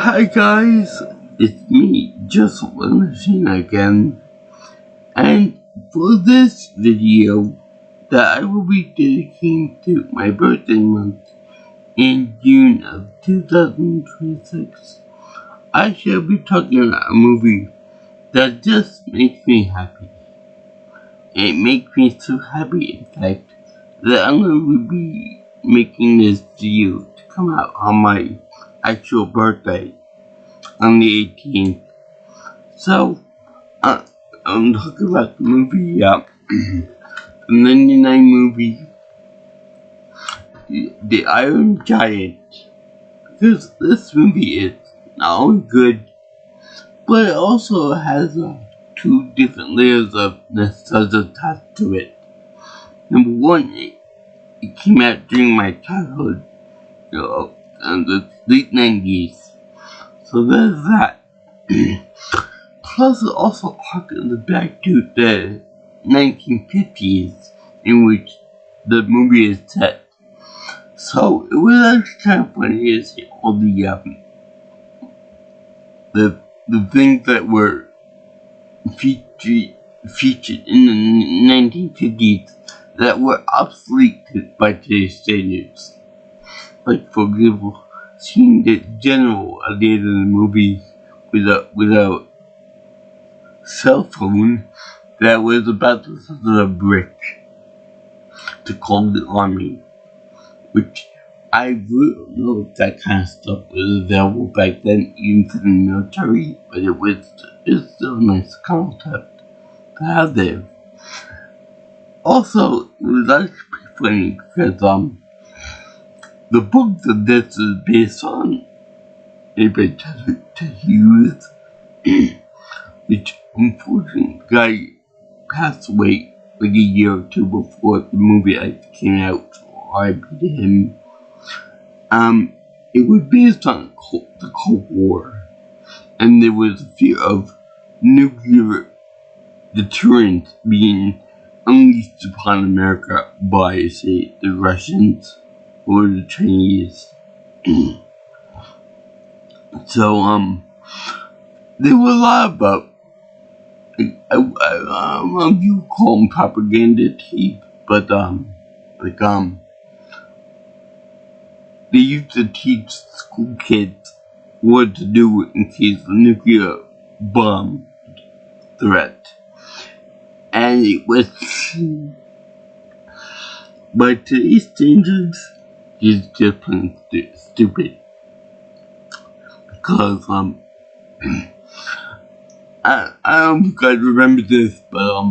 Hi guys, it's me, Jocelyn Machine again, and for this video that I will be dedicating to my birthday month in June of 2026, I shall be talking about a movie that just makes me happy. It makes me so happy, in fact, that I'm going to be making this video to come out on my actual birthday on the 18th. So, I'm talking about the movie, the 99 movie, The Iron Giant. Because this movie is not only good, but it also has two different layers of nostalgia attached to it. Number one, it came out during my childhood, in the late 90s. So there's that. Plus, it also harkens back to the 1950s, in which the movie is set. So it was actually kind of funny to see all the things that were featured in the 1950s that were obsolete by today's standards. Like, for example, seeing the general at the end of the movie without cell phone that was about to send a brick to call the army, which I really don't know if that kind of stuff was available back then, even for the military, but it's still a nice concept to have there. Also, it was actually pretty funny because the book that this is based on is by Ted Hughes, which unfortunately the guy passed away like a year or two before the movie came out, so RIP to him. It was based on the Cold War, and there was a fear of nuclear deterrent being unleashed upon America by, say, the Russians or the Chinese. So, there were a lot about, you call them propaganda tape, but, they used to teach school kids what to do in case of nuclear bomb threat. And it was, by today's standards, it's just plain stupid. Because, I don't know if you guys remember this, but,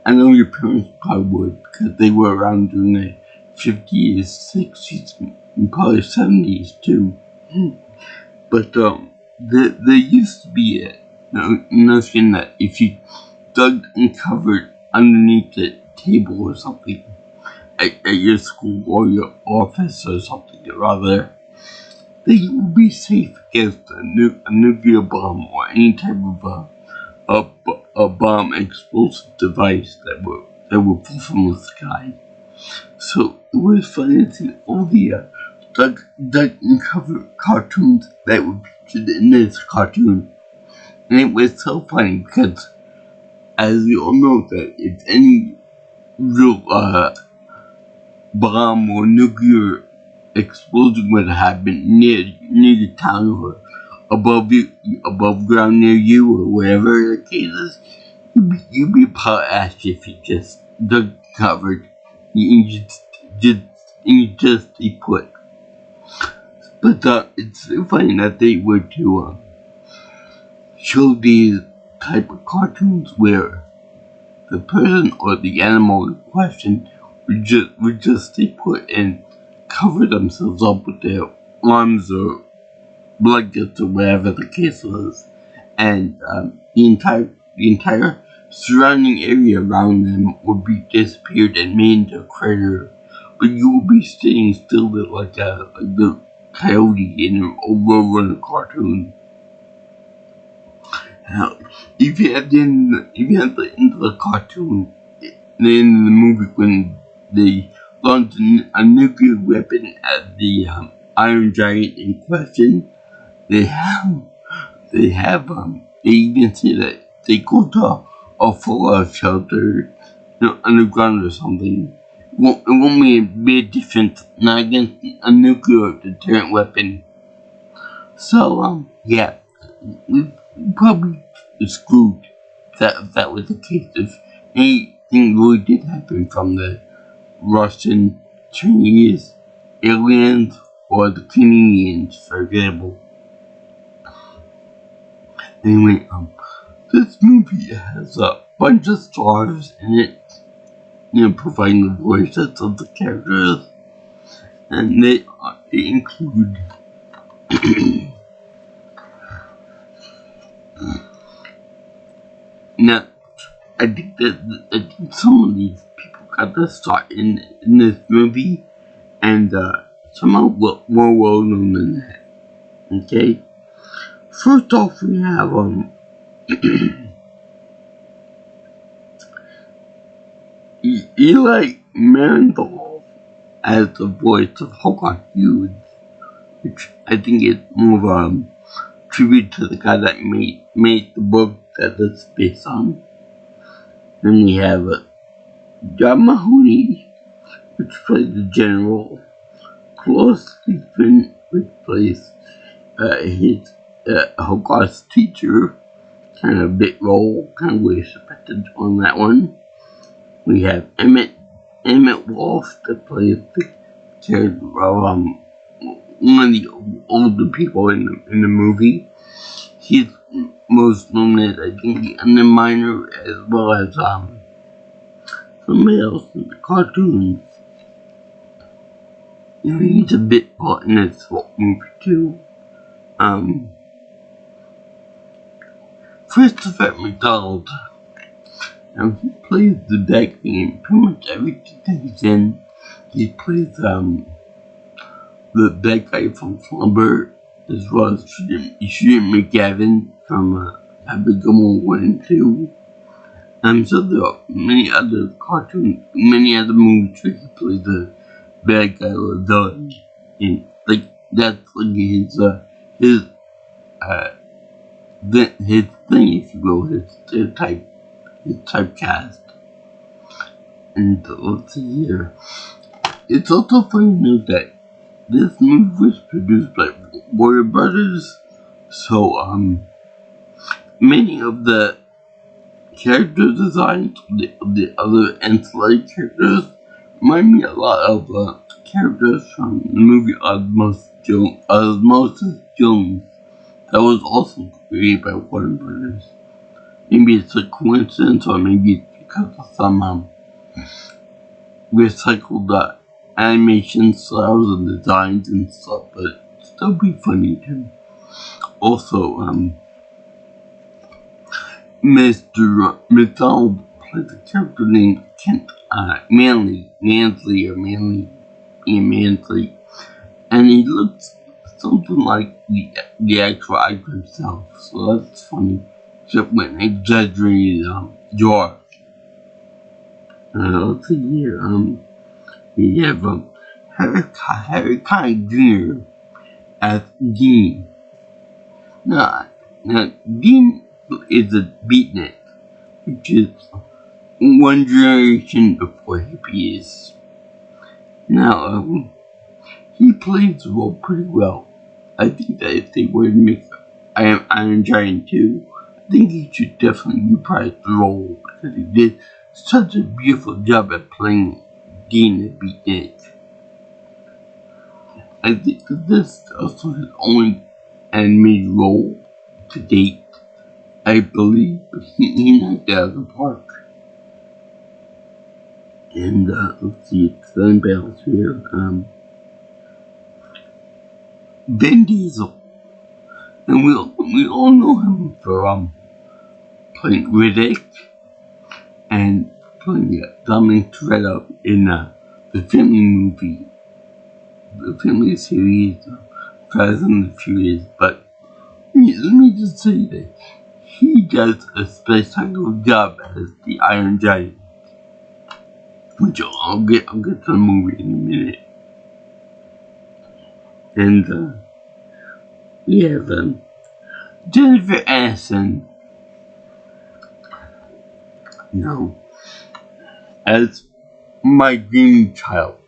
I know your parents probably would, because they were around during the 50s, 60s, and probably 70s too. But, there used to be a notion that if you dug and covered underneath the table or something at your school or your office or something or other, that you would be safe against a nuclear bomb or any type of a bomb explosive device that would fall from the sky. So it was funny to see all the dug and covered cartoons that were featured in this cartoon. And it was so funny because, as we all know, that if any real bomb or nuclear explosion would happen near the town or above ground near you or wherever the case is, you'd be part ass if you just dug covered and you just stay put. But it's so funny that they were to show these type of cartoons where the person or the animal in question would just stay put and cover themselves up with their arms or blankets or whatever the case was, and the entire surrounding area around them would be disappeared and made into a crater, but you would be staying still like the coyote in over the cartoon. Now, if you had the end of the cartoon, the end of the movie when they launched a nuclear weapon at the Iron Giant in question, they have, they even say that they go to a fallout shelter, underground or something. It won't be a defense, not against a nuclear deterrent weapon. So, yeah, we probably screwed if that was the case. If anything really did happen from the Russian, Chinese, aliens, or the Canadians, for example. Anyway, this movie has a bunch of stars in it, providing the voices of the characters, and they include now. I think some of these people got their start in this movie, and some are more well known than that. Okay, first off we have Eli Marendorf as the voice of Howard Hughes, which I think is more of a tribute to the guy that made the book that it's based on. Then we have John Mahoney, which plays the general. Klaus Stephen, which plays his Hogarth's teacher. Kind of a big role, kind of way expected on that one. We have Emmett Walsh that plays the character of one of the older people in the movie. He's most known as, I think, the Underminer, as well as somebody else in the cartoons. He's a bit part in this movie too. Christopher McDonald. He plays the bad guy in pretty much everything that he's in. He plays the bad guy from Slumber, as well as Shooting McGavin from Abigail 1 and 2. So there are many other cartoons, many other movies where he plays the bad guy or villain. And like that's like his thing, if you will, his typecast. And let's see here. It's also funny to note that this movie was produced by Warner Brothers, so many of the character designs of the other ancillary characters remind me a lot of characters from the movie Osmosis Jones that was also created by Warner Brothers. Maybe it's a coincidence, or maybe it's because of some recycled animation styles and designs and stuff, but still be funny too. Also, Mr. McDonald plays a character named Kent Mansley, and he looks something like the actual actor himself, so that's funny. Except with an exaggerated jaw. Let's see here. We have Harry Connick Jr. as Dean. Now Dean is a beatnik, which is one generation before hippies. Now, he plays the role pretty well. I think that if they were to make Iron Giant 2, I think he should definitely reprise the role, because he did such a beautiful job at playing Dean the Beatnik. I think that this is also his only animated role to date, I believe, but he knocked it out of the park. And let's see, it's anybody else here. Vin Diesel. And we all know him for playing Riddick and playing Dominic Toretto in the family movie, the family series, Fast and the Furious. But let me just say that he does a spectacular job as the Iron Giant, which I'll get to the movie in a minute. And we have Jennifer Aniston, you know, as my dream child,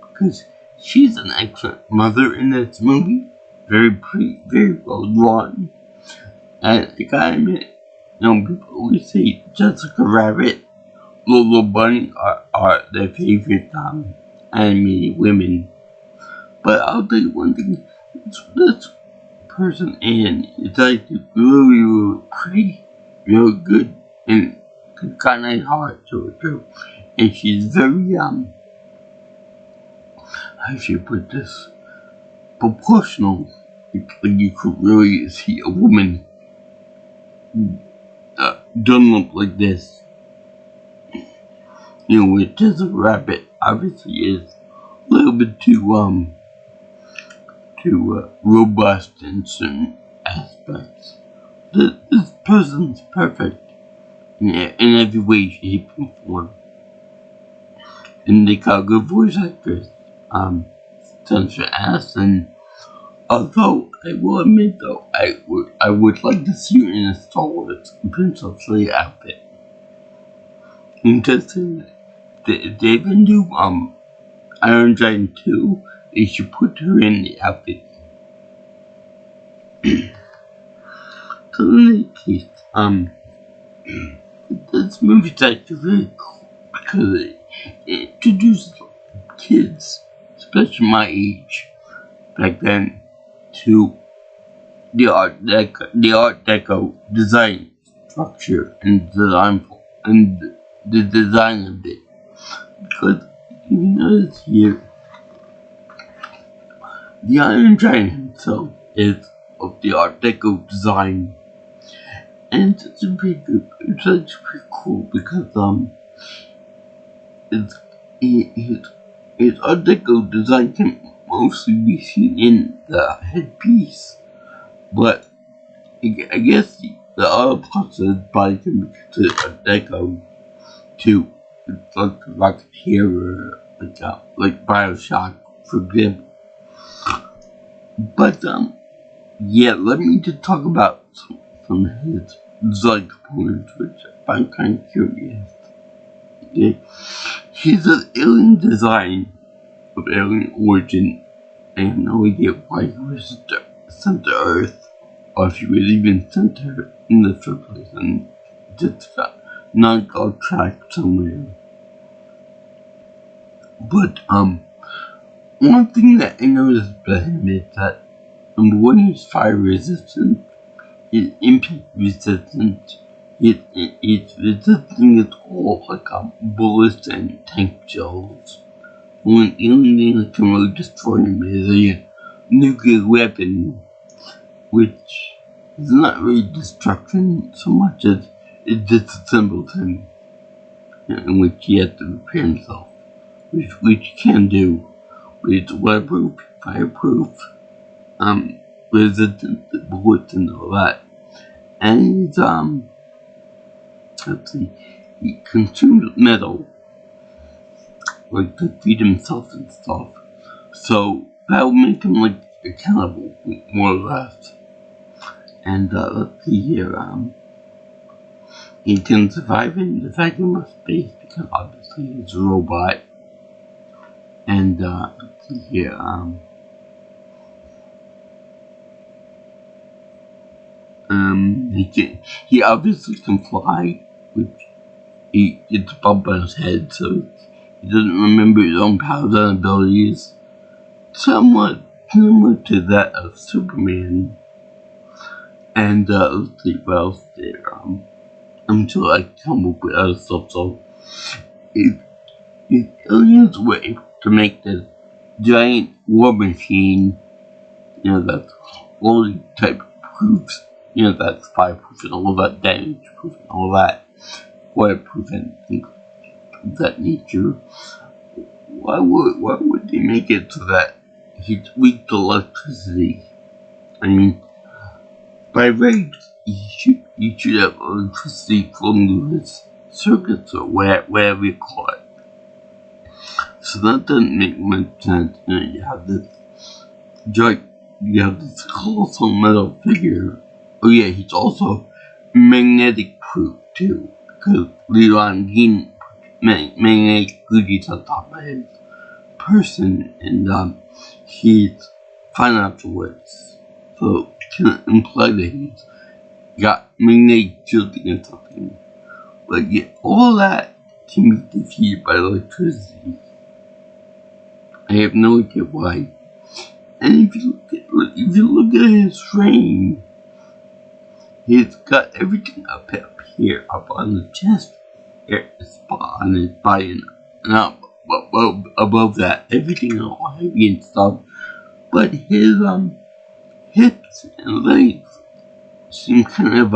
because she's an excellent mother in this movie. Very pretty, very well drawn. And I gotta admit, people always say Jessica Rabbit, Lola Bunny are their favorite animated women. But I'll tell you one thing, this person Anne is like really, really pretty, real good, and got a nice heart to her too. And she's very how should you put this? Proportional. Like you could really see a woman done look like this. With Jessica Rabbit obviously is a little bit too robust in certain aspects. This person's perfect in every way, shape, and form. And they got a good voice actress, Jennifer Aniston. Although I will admit, though, I would like to see her in a Star Wars Princess Leia outfit. Interesting. If they even do Iron Giant 2, they should put her in the outfit. So in any case, this movie's actually really cool because it introduces kids, especially my age, back then, to the Art Deco design structure and the design of it. Because if you notice here, the Iron Giant himself is of the Art Deco design, and it's actually pretty cool because his Art Deco design can mostly be seen in the headpiece, but I guess the other parts of his body can be considered Art Deco too. It's like Rocketeer, like Bioshock, for example. But yeah, let me just talk about some of his design components, which I find kind of curious. Okay. He's an alien design of alien origin. I have no idea why he was sent to Earth, or if he was even sent to Earth in the first place, and just got tracked somewhere. But one thing that I noticed about him is that number one, he's fire resistant, he's impact resistant, it's resisting at all like bullets and tank shells. The only thing that can really destroy him is a nuclear weapon, which is not really destruction so much as it disassembles him, in which he has to repair himself, which he can do. It's weatherproof, fireproof, resistant to bullets and all that. And let's see, he consumes metal, like to feed himself and stuff. So that will make him like a cannibal, more or less. And let's see here, he can survive in the vacuum of space because obviously he's a robot. And let's see here, he obviously can fly, which it's a bump on his head, so he doesn't remember his own powers and abilities. Somewhat similar to that of Superman. And let's see what else there. Until I come up with other stuff. So if aliens were able to make this giant war machine, that's all the type of proofs, that's fireproof and all that, damage proof and all that, waterproof and things of that nature, why would they make it so that he's weak to electricity? I mean, by right, you should have electricity flowing through his circuits or wherever you call it. So that doesn't make much sense. You have this you have this colossal metal figure. Oh yeah, he's also magnetic proof too, because Leon Dean magnetic goodies on top of his person, and he's fine afterwards. So can imply that he's got magnetic shielding or something. But yeah, all that can be defeated by electricity. I have no idea why. And if you look at his frame, he's got everything up here, up on the chest spot on his body, and up above that, everything is all heavy and stuff. But his hips and legs seem kind of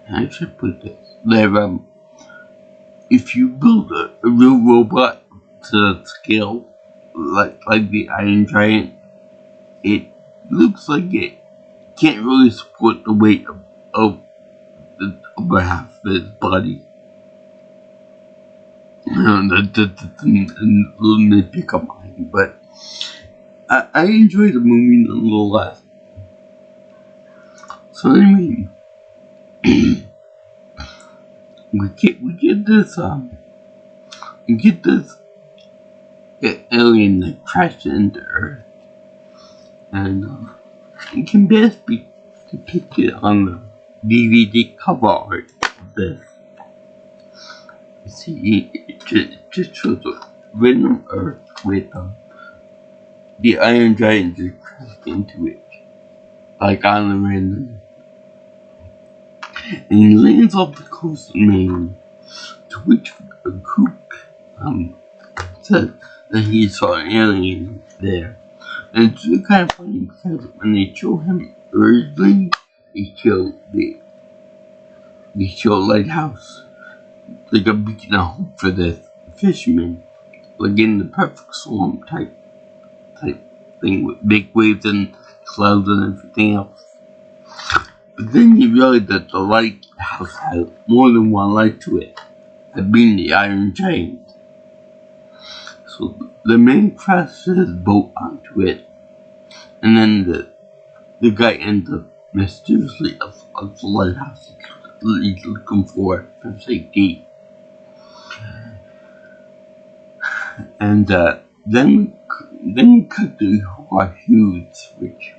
how should I put this? They're if you build a real robot to the scale like the Iron Giant, it looks like it can't really support the weight of the upper half of his body. That's a little nitpick of mine, but I enjoy the movie nonetheless. So anyway, we get this alien that crashed into Earth, and it can best be depicted on the DVD cover art of this. You see, it just shows a random Earth with the Iron Giant just crashed into it, like on a random. And he lands off the coast of Maine, to which a cook said that he saw an alien there. And it's really kind of funny because when they show him originally, they show the lighthouse, like a beacon of hope for the fishermen, like in the perfect storm type thing with big waves and clouds and everything else. But then you realize that the lighthouse had more than one light to it, that being the Iron Giant. So the man crashes his boat onto it, and then the guy ends up mysteriously at the lighthouse he's looking for safety. And then we cut to Hobart Hughes, which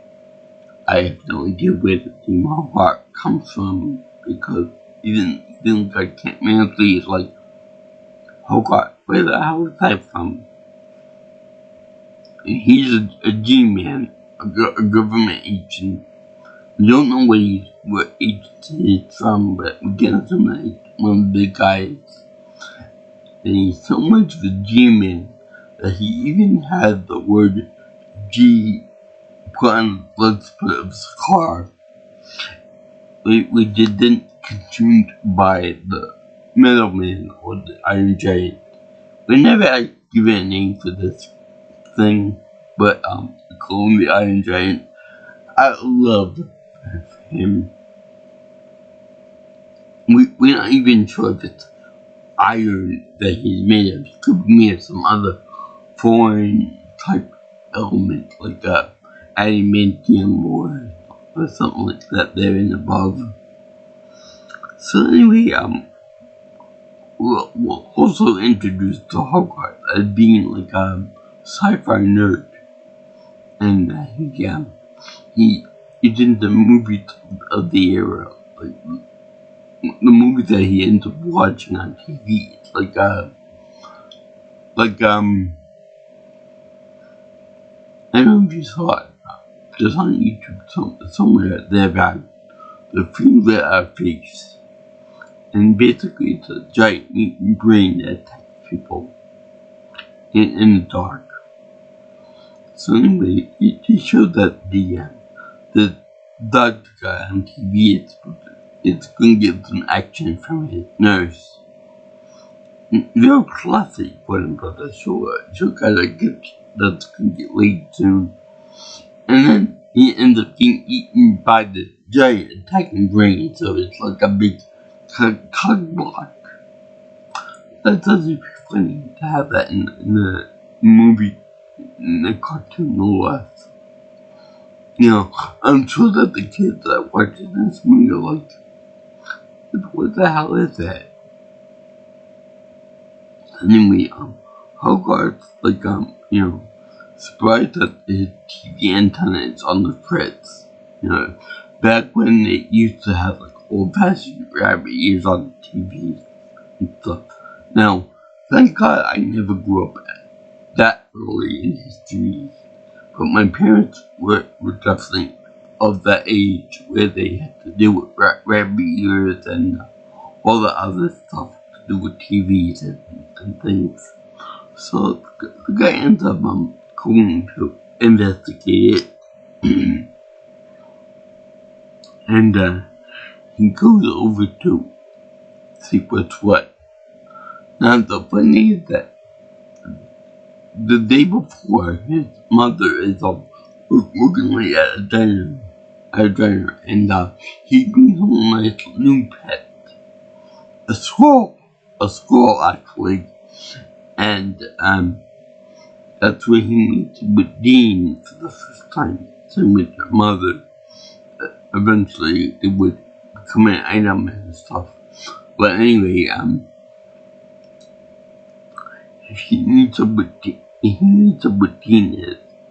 I have no idea where the name Hobart comes from, because even like Kent Mansley is like, Hobart, where the hell is that from? And he's a G-man, a government agent. We don't know what agency he's from, but we get him like one of the big guys. And he's so much of a G-man that he even had the word G put on the blood split of his car. We didn't consumed by the Metal Man or the Iron Giant. We never given a name for this thing, but calling the Iron Giant, I love him. We're not even sure if it's iron that he's made of. He could be made of some other foreign type element, like adamantium or something like that there and above. So anyway, we'll also introduce to Hogwarts as being like a sci-fi nerd, and he is in the movies of the era, like the movies that he ends up watching on TV. It's like I don't know if you saw it, just on YouTube somewhere they've got the film that I face. And basically, it's a giant mutant brain that attacks people in the dark. So anyway, it showed that the doctor guy on TV it's going to get some action from his nurse. Real classic for him, but the show kind of gets that's going to get laid soon. And then he ends up getting eaten by the giant attacking brain, so it's like a big cog block. That's actually pretty funny to have that in the movie in the cartoon no less. You know, I'm sure that the kids that watch this movie are like, what the hell is that? Anyway, Hogarth's like, surprised that his TV antenna is on the fritz. You know, back when they used to have like old-fashioned rabbit ears on the TVs and stuff. Now, thank God I never grew up that early in history, but my parents were definitely of that age where they had to deal with rabbit ears and all the other stuff to do with TVs and things. So the guy ends up going to investigate it, and he goes over to see what's what. Now the funny is that the day before, his mother is working late at a diner, and he brings home a nice new pet, a squirrel actually, and that's where he meets with Dean for the first time. Same with her mother. Eventually, it would become an item and stuff. But anyway, he meets up with Dean,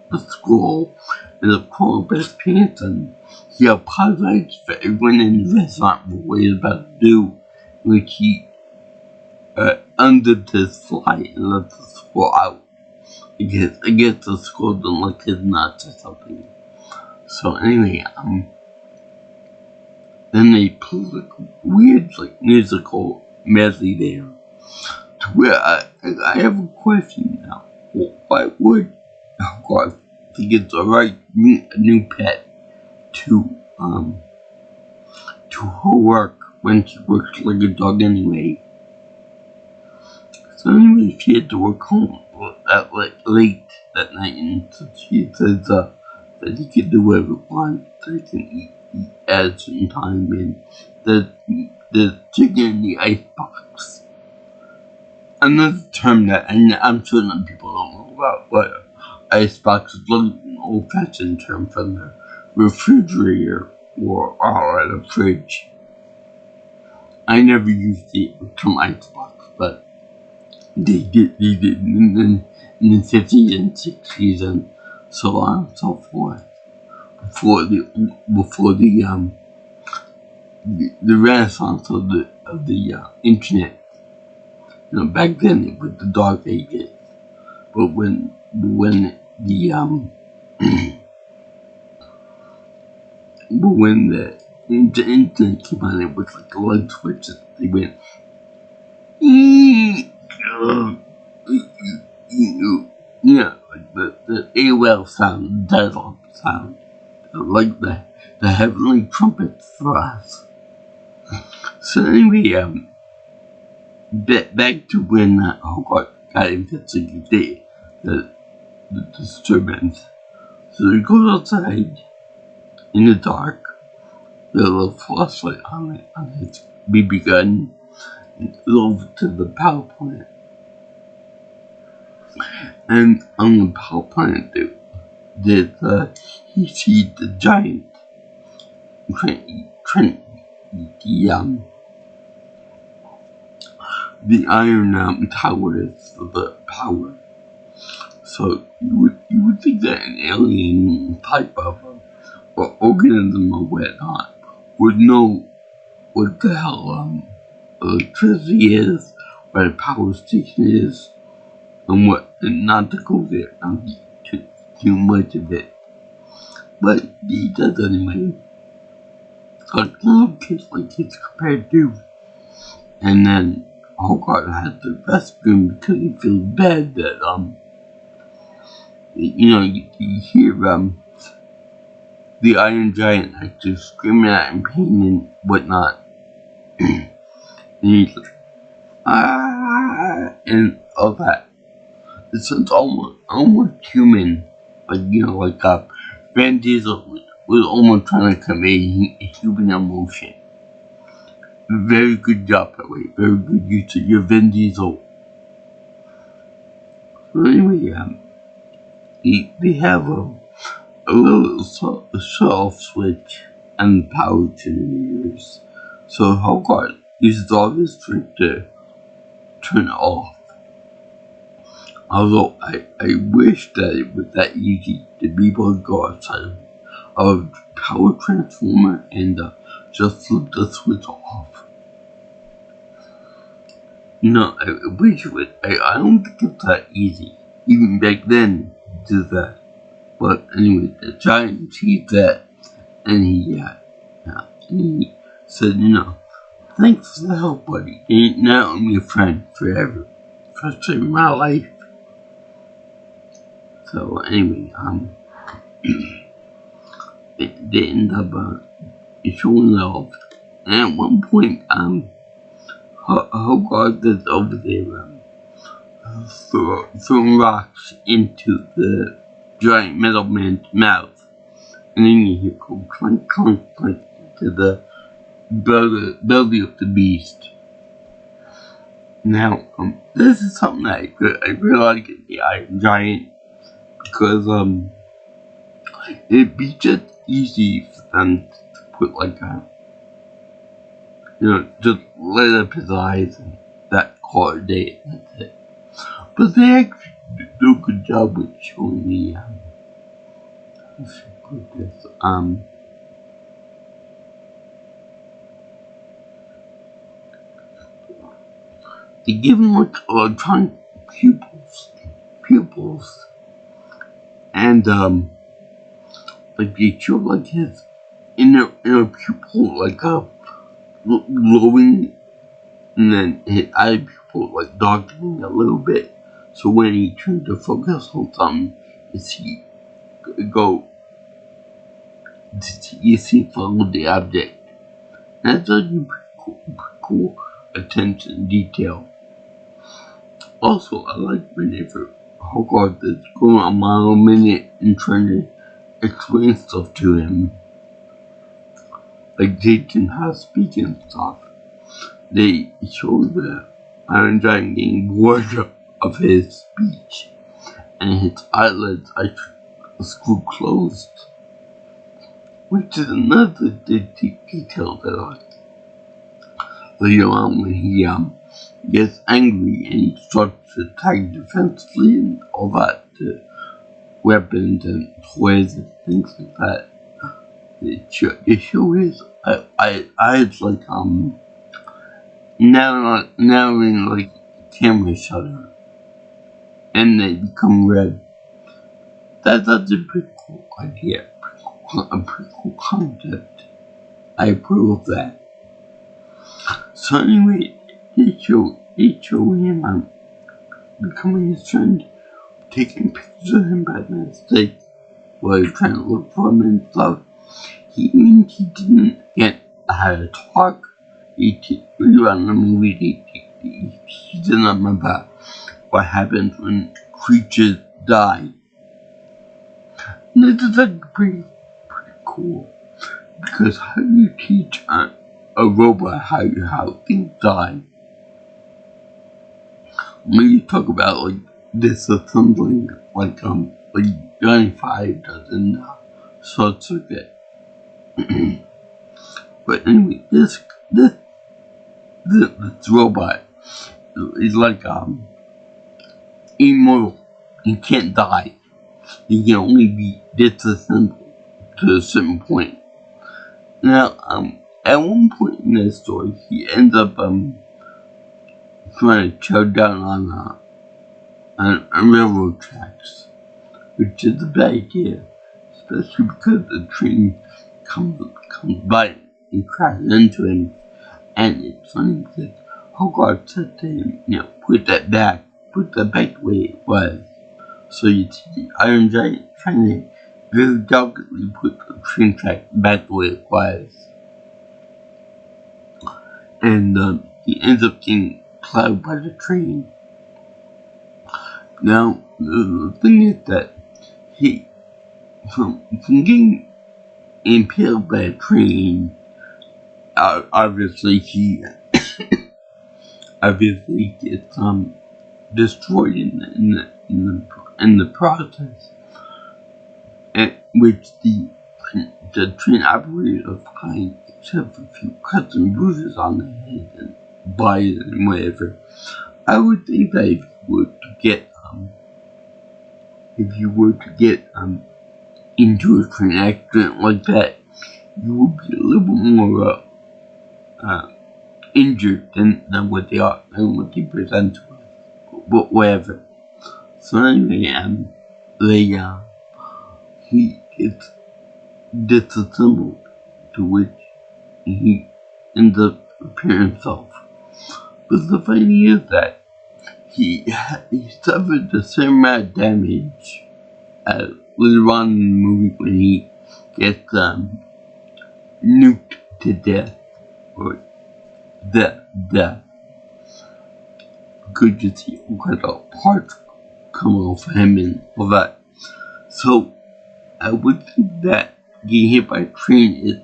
the squirrel, and the polar bear's pants, and he apologizes for everyone in the restaurant for what he's about to do, which he undid his fly and let the squirrel out. I guess the squirrel didn't like his nuts or something. So anyway, then they play like weird musical medley there. To where I have a question now. Why would Hogarth think it's alright a new pet to her work when she works like a dog anyway? So anyway, she had to work home late that night, and so she says that he can do whatever he wants, that he can eat at a certain time, and the chicken in the icebox. Another term that I'm sure that people don't know about, but icebox is like an old-fashioned term for the refrigerator or the fridge. I never used the term icebox, but they did in the 50s and 60s and so on and so forth. Before the renaissance of the internet. You know, back then it was the dark ages, but when the but when the internet came on, it was like a light switch. They went, yeah, like the AOL sound, the dial-up sound, like the heavenly trumpet for us. So anyway, back to when Hogarth got investigated the disturbance. So he goes outside in the dark with a little flashlight on his BB gun and over to the power plant. And on the power plant, he sees the giant trying to eat the iron towers for the power. So you would think that an alien type of organism or whatnot would know what the hell electricity is, where the power station is, and not to go there, not to too much of it. But he does anyway. Like little kids compared to. And then Hogarth has the restroom because he feels bad that you hear the Iron Giant actually screaming out in pain and whatnot. And he's like, and all that. It sounds almost human. Like Van Diesel was almost trying to convey a human emotion. Very good job, by the way. Very good use of your Vin Diesel. So anyway, they have a little shelf switch and power generators. So Hogarth uses all his strength to turn it off. Although I wish that it was that easy to be able to go outside of a power transformer and just flip the switch off. No, I wish it was. I don't think it's that easy. Even back then, to do that. But anyway, the giant sees that, and he said, thanks for the help, buddy. Now I'm your friend forever. For saving my life. So anyway, they end up showing love. And at one point, Hogarth is over there, throwing rocks into the giant metal man's mouth. And then you hear go clunk, clunk, clunk to the belly of the beast. Now, this is something that I really like in the Iron Giant, because it'd be just easy for them to put like just light up his eyes and that call it a day. That's it. But they actually do a good job with showing the they give him like electronic pupils, and like they show like his inner pupil like glowing, and then his eye pupil like darkening a little bit. So when he turns to focus on something, you see follow the object. That's a pretty cool attention to detail. Also, I like whenever Hogarth is going a mile a minute and trying to explain stuff to him, like teaching how to speak and stuff. They show the Iron Giant getting bored of his speech, and his eyelids are screwed closed, which is another detail that I like. Later on, when he gets angry and he starts to attack defensively and all that, weapons and toys and things like that, it show his eyes like narrowing like camera shutter, and they become red. That's a pretty cool idea, a pretty cool concept. I approve of that. So anyway, they show him becoming his friend, taking pictures of him by mistake while he's trying to look for him and stuff. He didn't get how to talk. Around the movie, he didn't remember what happens when creatures die. And this is like pretty cool, because how do you teach a robot how things die? When you talk about like this or something like Johnny 5 does in Short Circuit. But anyway, this robot is like immortal. He can't die. He can only be disassembled to a certain point. Now, at one point in the story, he ends up trying to chow down on railroad tracks, which is a bad idea, especially because the train comes by and crashes into him. And it's funny because Hogarth said to him, put that back the way it was. So you see the Iron Giant trying to very delicately put the train track back the way it was. And he ends up getting plowed by the train. Now, the thing is that he, from getting impaled by a train, obviously he gets destroyed in the process. which the train operators kind, except for a few custom bruises on the head and body and whatever. I would think that if you were to get into a train accident like that, you would be a little bit more injured than what they are and what they present to us. But whatever. So anyway, he gets disassembled, to which he ends up repairing himself. But the funny thing is that he suffered the same amount of damage later on in the movie when he gets nuked to death, or death. Good to see all kinds of parts come off him and all that. So I would think that getting hit by a train is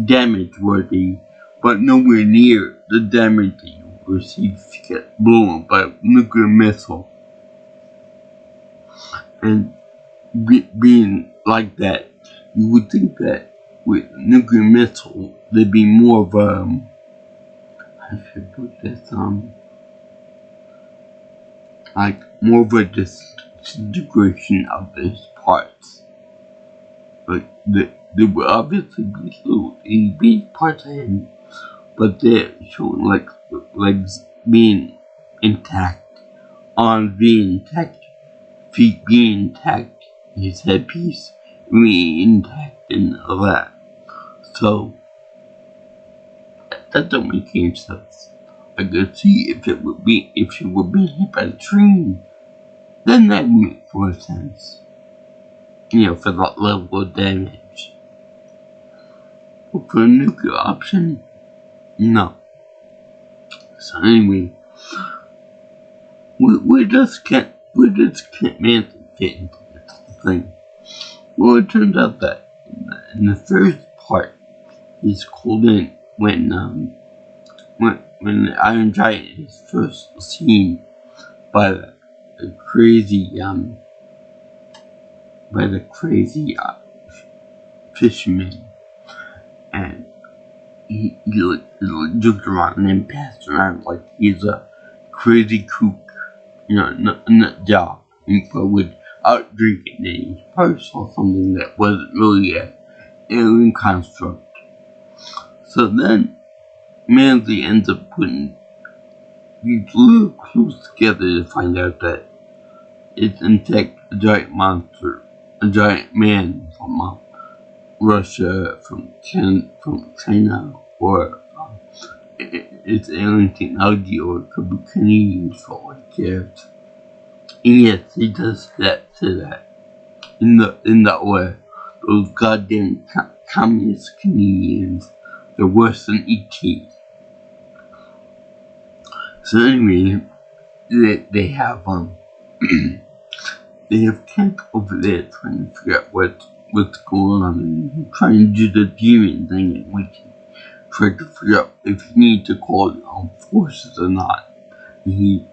damage worthy, but nowhere near the damage that you receive if you get blown up by a nuclear missile. And being like that, you would think that with nuclear missile there'd be more of I should put this like more of a disintegration of his parts. Like there would obviously be little itty parts of him, but they're showing like legs being intact, arms being intact, feet being intact, his headpiece being intact, and all that. So that don't make any sense. I could see if she were being hit by the train, then that would make more sense. For that level of damage. But for a nuclear option, no. So anyway, where does Kent Manson fit into this thing? Well, it turns out that in the first part, he's called in when the Iron Giant is first seen by the crazy fisherman, and he jokes around and then passes around like he's a crazy kook, nut job. He probably would out drink it, and he probably saw something that wasn't really an alien construct. So then Mansley ends up putting these little clues together to find out that it's in fact a giant monster, a giant man from Russia, from China, or it's alien technology, or it could be Canadian for all he cares. And yes, he does say that in that way. Those goddamn communist Canadians, they're worse than E.T. So anyway, they have they have Kent over there trying to figure out what's going on, and trying to do the demon thing, and we can try to figure out if he needs to call the armed forces or not. And he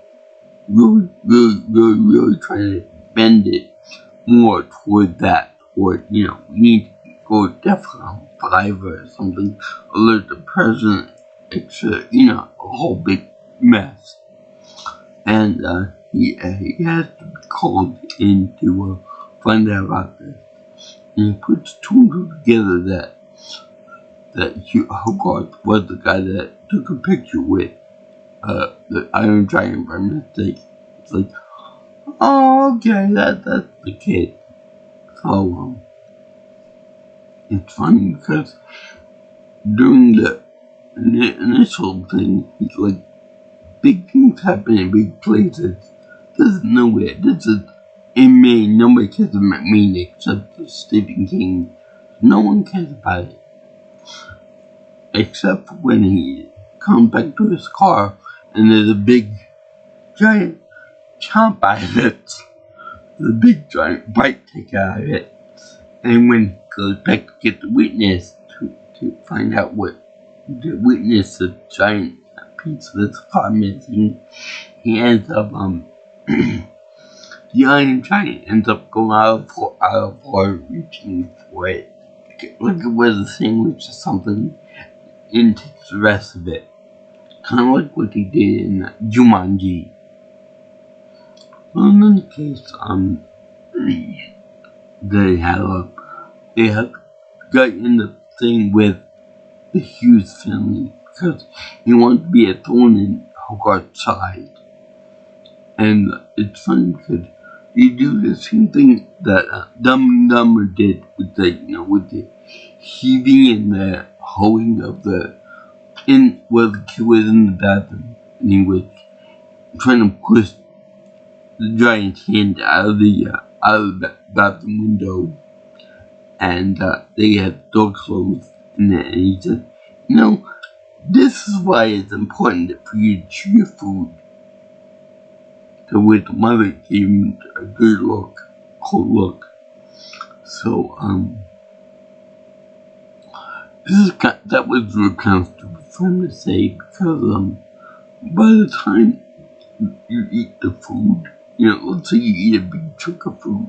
really trying to bend it more toward that, or we need to go DEFCON 5 or something, alert the president. It's a whole big mess, and he has to be called in to find out about this. And he puts two and two together that Hugh Hogarth was the guy that took a picture with the Iron Giant by mistake. It's like, oh, okay, that's the kid. So it's funny because during the initial thing, he's like, big things happen in big places. This is nowhere. This is in Maine. Nobody cares about Maine except for Stephen King. No one cares about it. Except for when he comes back to his car and there's a big, giant chomp out of it. The big, giant bite taken out of it. And when he goes back to get the witness to find out what the witness, the giant piece of this car missing, he ends up the Iron Giant ends up going out of water reaching for it. Like it was a sandwich or something, and takes the rest of it. Kind of like what they did in Jumanji. Well, in any case, they got in the thing with the Hughes family because he wanted to be a thorn in Hogarth's side. And it's funny because you do the same thing that Dumb and Dumber did with the heaving and the holding of the the kid was in the bathroom and he was trying to push the giant's hand out of the bathroom window, and they had door closed, and he said, this is why it's important for you to chew your food. So with the mother gave him a good look, cold look. So that was real kind of stupid for him to say, because by the time you eat the food, let's say you eat a big chunk of food,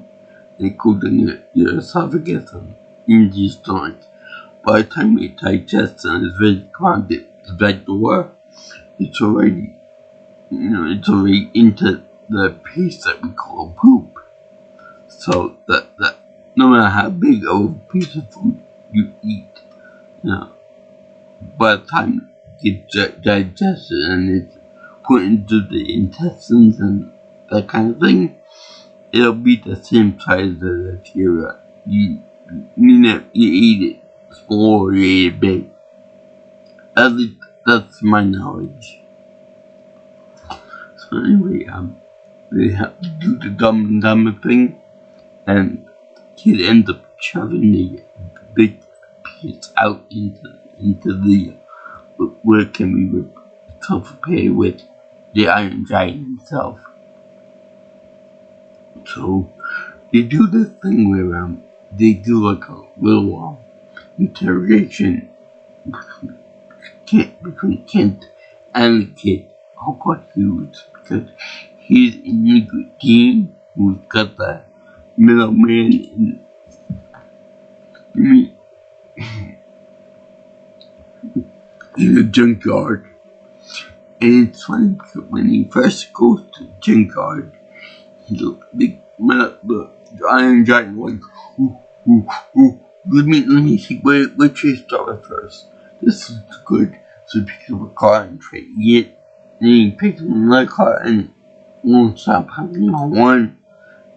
and it goes in your esophagus and into your stomach. By the time it digests and is ready to come out the back door, it's already into the paste that we call poop. So that no matter how big of a piece of food you eat, by the time it gets digested and it's put into the intestines and that kind of thing, it'll be the same size as the bacteria. You eat it small or you eat it big. At least that's my knowledge. So anyway, they have to do the Dumb and Dumber thing, and the kid ends up shoving the big piece out into the where it can be self-repaired with the Iron Giant himself. So they do this thing where they do like a little interrogation between Kent and the kid, Hogwarts Hughes, because he's in the team who's got the middleman in the junkyard. And it's funny because when he first goes to the junkyard, the Iron Giant like, let me see where should I start with first. This is good. So he picks up a car and trade it. Then he picks up another car and won't stop honking on one.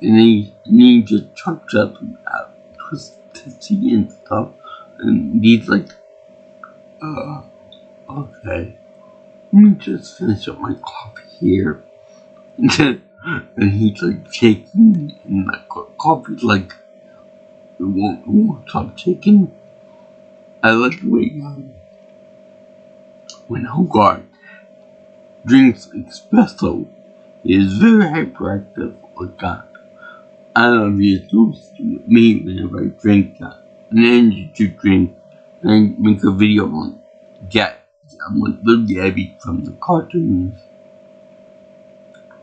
And then he just chucks up twists the seat and stuff. And he's like, okay. Let me just finish up my coffee here. And he's like shaking, and the coffee's like, it won't stop shaking. I like the way when Hogarth drinks espresso, he is very hyperactive like that. I don't know if you noticed me whenever I drink an energy drink, and I make a video on I'm like Little Gabby from the cartoons.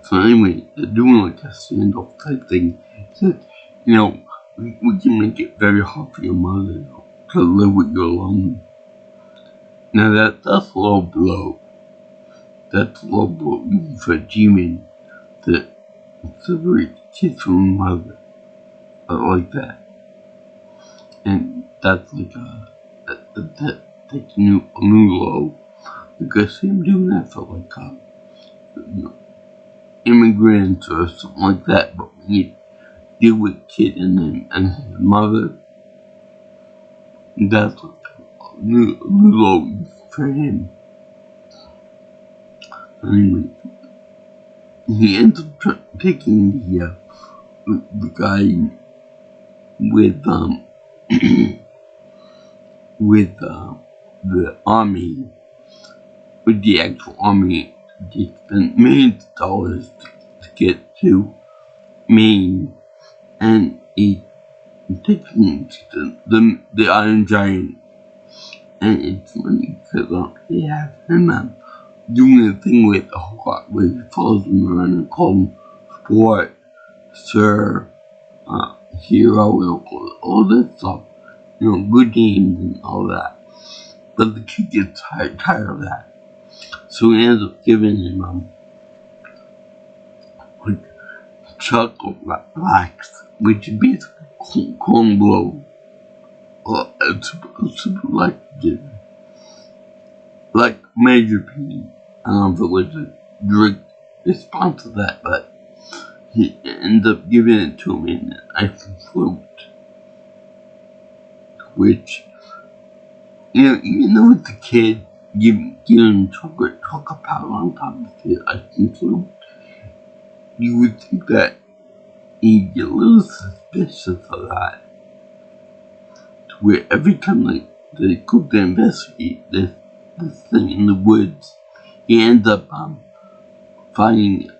So anyway, they're doing like a standoff type thing. So, we can make it very hard for your mother to live with you alone. Now that's a low blow. That's a low blow even for a demon to separate kids from a mother. Like that. And that's like that's a new low. Because him doing that for like immigrants or something like that, but when you deal with kid and his mother, that's like a new low for him. Anyway, he ends up picking the guy with with the army, with the actual army. They spent millions of dollars to get to Maine, and he takes him to the Iron Giant. And it's funny because they have him doing a thing with Hogarth where he follows him around and calls him Sport. Sir, Hero, all that stuff. Good names and all that. But the kid gets tired of that. So he ends up giving him, like, chocolate wax, which is basically corn blow. It's like Major P. I don't know if it was a direct response to that, but he ends up giving it to me in an ice float. Which, even though it's a kid, giving chocolate powder on top of his ice cream float, you would think that he'd get a little suspicious of that. To where every time they go to investigate this thing in the woods, he ends up finding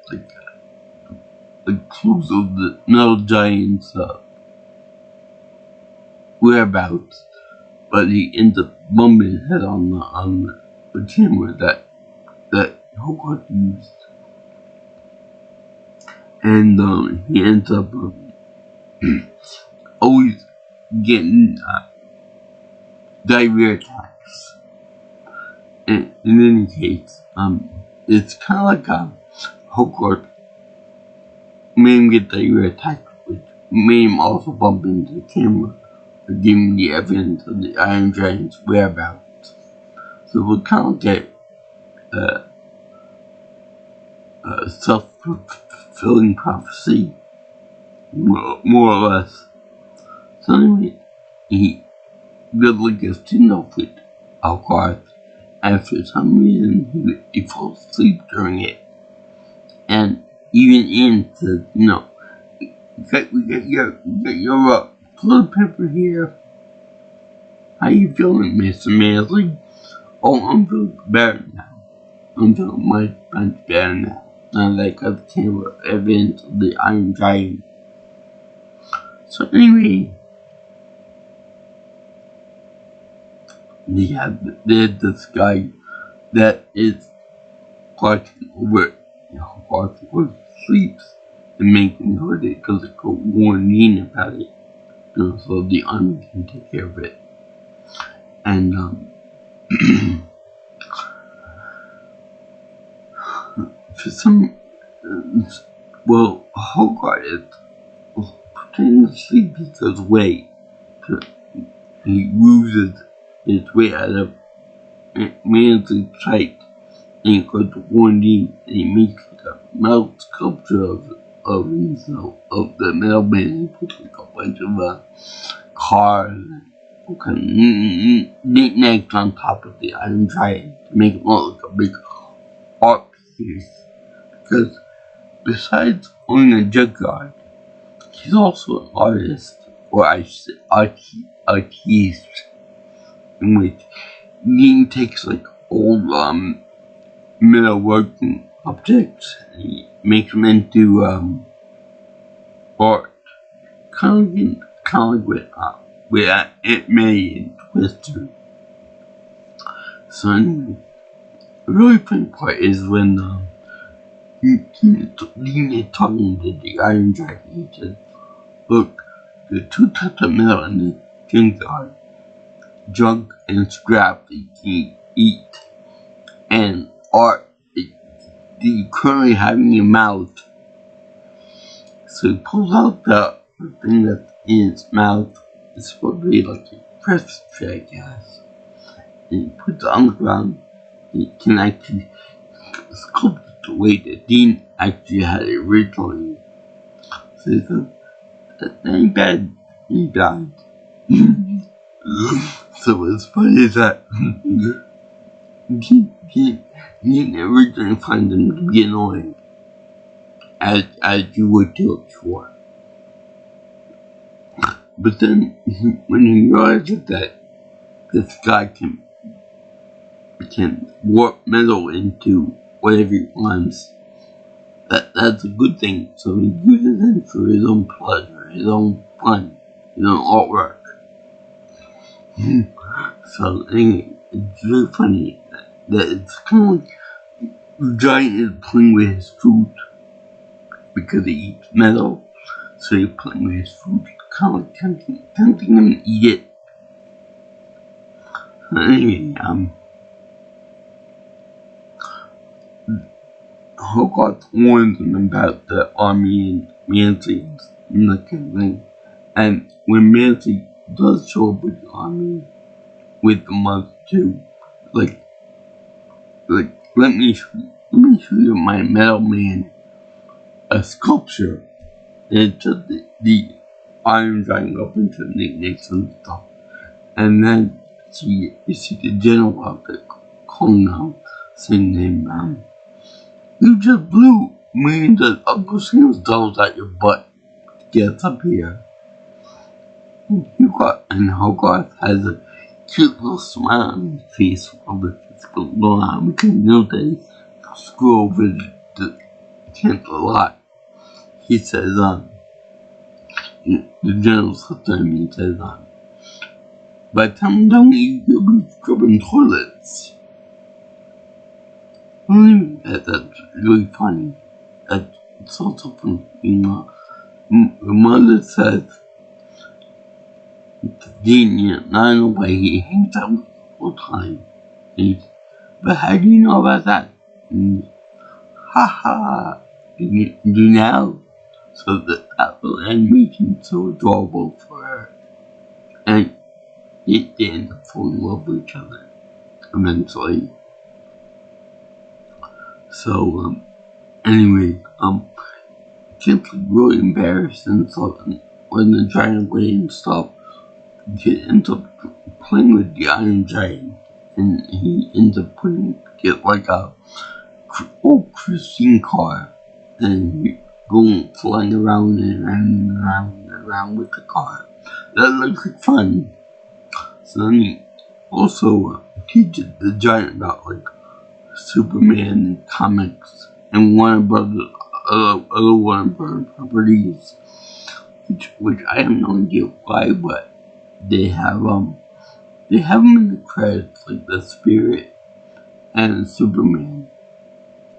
the clues of the metal giant's whereabouts, but he ends up bumping his head on the camera that Hogarth used, and he ends up always getting diarrhea attacks. And in any case, it's kind of like Hogarth made him get diarrhea attacks, which made him also bump into the camera, giving the evidence of the Iron Giant's whereabouts. So we kind of get a self-fulfilling prophecy, more or less. So anyway, Dudley gets to know with Hogarth, and for some reason he falls asleep during it. And even Ian says, we got your toilet paper here. How you feeling, Mr. Mansley? Oh, I'm feeling better now. I'm feeling much better now. Now that I got the camera evidence of the Iron Giant. So anyway, there's this guy that is watching over Hogarth sleeps and making sure that it doesn't go warning about it. So the army can take care of it. And for some, Hogarth is pretending to sleep because he loses his way out of Mansley's sight, and he goes to Warren, and he makes a metal sculpture of himself, of the metal man. He puts a bunch of cars and kind of knickknacks on top of the Iron Giant to make it look like a big art piece. Because besides owning a junkyard, he's also an artist, or I should say artiste, in which he takes old metalworking objects and he makes them into art, kind of with Aunt May and Twister. So anyway, the really funny part is when Dean is talking to the Iron Giant. He says, "Look, there are two types of metal in the junkyard: junk and scrap that you can eat, and art that you currently have in your mouth." So he pulls out the thing that's in his mouth. It's supposed to be like a Christmas tree, I guess. And he puts it on the ground. He can actually sculpt it the way that Dean actually had it originally. So he says, "That ain't bad. He died." So what's funny is that Dean originally found him to be annoying, as you would do, I'm sure. But then, when he realizes that this guy can warp metal into whatever he wants, that's a good thing. So he uses it for his own pleasure, his own fun, his own artwork. So anyway, it's really funny that it's kind of like the giant is playing with his food because he eats metal. So you're playing with his food, kind of like tempting him to eat it. Anyway, Hogarth warns him about the army and Mancy and that kind of thing. And when Mancy does show up with the army, with the mother too, like, let me show you my Metal Man, a sculpture. And it took the Iron Giant up into knickknacks and stuff. And then you see the general out there calling out, saying name, you just blew me that Uncle Sam's dolls out your butt to get us up here. And Hogarth has a cute little smile on his face while the kids go on because they screw over the tent a lot. He says, the general sits there and he says, by the time I'm done, you'll be scrubbing toilets. That's really funny. That's also funny. The mother says, Dean, I know why he hangs out with all the time. But how do you know about that? Ha. Do you know? So that will make him so adorable for her. And they end up falling in love with each other eventually. So, anyway, Kid's really embarrassed and stuff when they're trying to play and stuff. Kid ends up playing with the Iron Giant, and he ends up get like a old Christine car, and going flying around and around with the car. That looks like fun. So then he also teaches the Giant about like Superman comics and Warner Brothers, other Warner Brothers properties, which I have no idea why, but they have them in the credits, like the Spirit and Superman.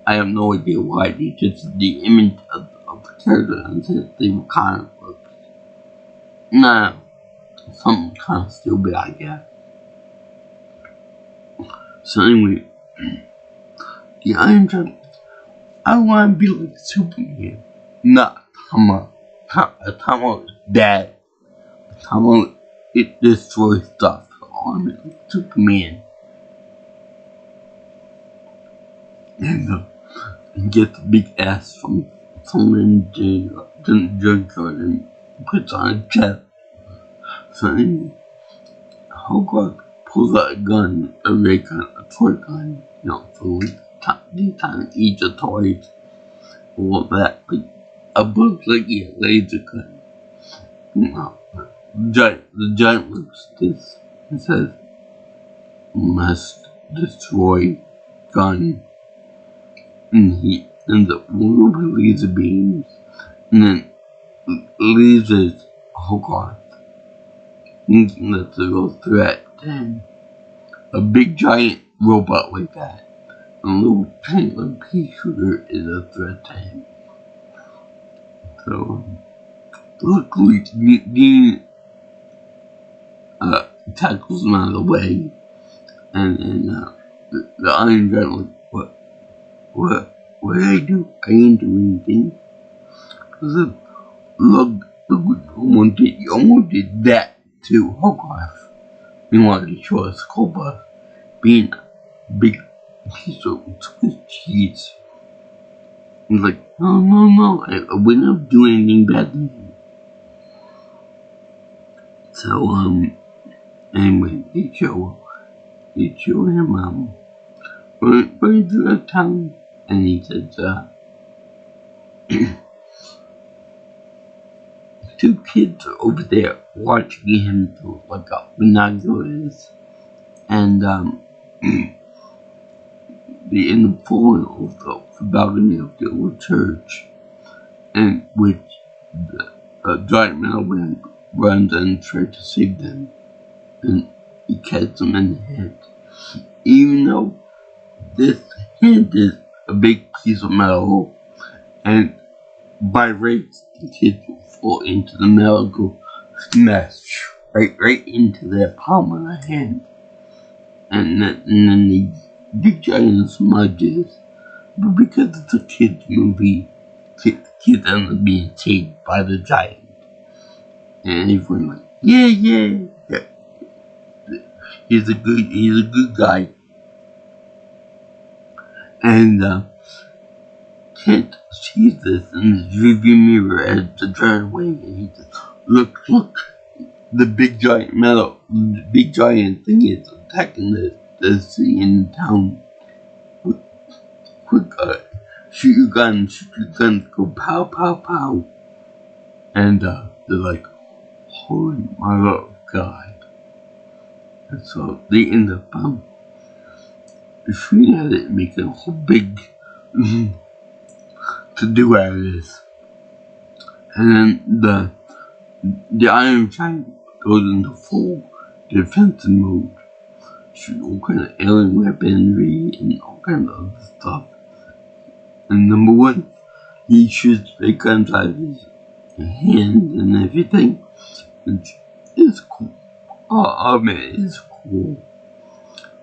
I have no idea why. They just the image of the character and said they were comic books. Nah, something kind of stupid, I guess. So anyway, the Iron Giant, I want to be like Superman, not Tama. Tama is bad. Tama, it destroys stuff. I'm like Superman. And gets a big ass from someone in junkyard and puts on a chest. So anyway, Hogarth pulls out a gun, a ray gun, a toy gun, for like these time each of toys, all that, like a book like a laser gun. The giant looks at this and says, must destroy gun. And he ends up blowing up laser beams and then lasers Hogarth, thinking that's a real threat to him. A big giant robot like that, and a little tiny little pea shooter is a threat to him. So, luckily, Dean tackles him out of the way, and the Iron Giant like, what did I do? I didn't do anything. Because look what you almost did that to Hogarth. Meanwhile, he show us Cobra being a big piece of Swiss cheese. He's like, no, I wouldn't do anything bad to him. So, anyway, they show him, going through the town, and he says, two kids are over there watching him through like a binoculars, and they end up falling over the balcony of the old church, and which the giant metal man runs and tries to save them, and he catches them in the head. Even though this head is a big piece of metal, and by race, the kids will fall into the metal, go smash right into their palm of the hand. And then the big giant smudges. But because it's a kid's movie, kids end up being saved by the giant. And everyone like, yeah. He's a good guy. And Kent sees this in his rearview mirror as the drive away, and he says, look, the big giant thing is attacking the city in town. Quick, shoot your guns, go pow, pow, pow. And they're like, holy mother of God. And so they end up shooting at it, making a whole big to do out of this. And then the Iron Giant goes into full defensive mode, shooting all kind of alien weaponry and all kind of other stuff. And number one, he shoots the guns out of his hand and everything, which is cool. I mean, it's cool.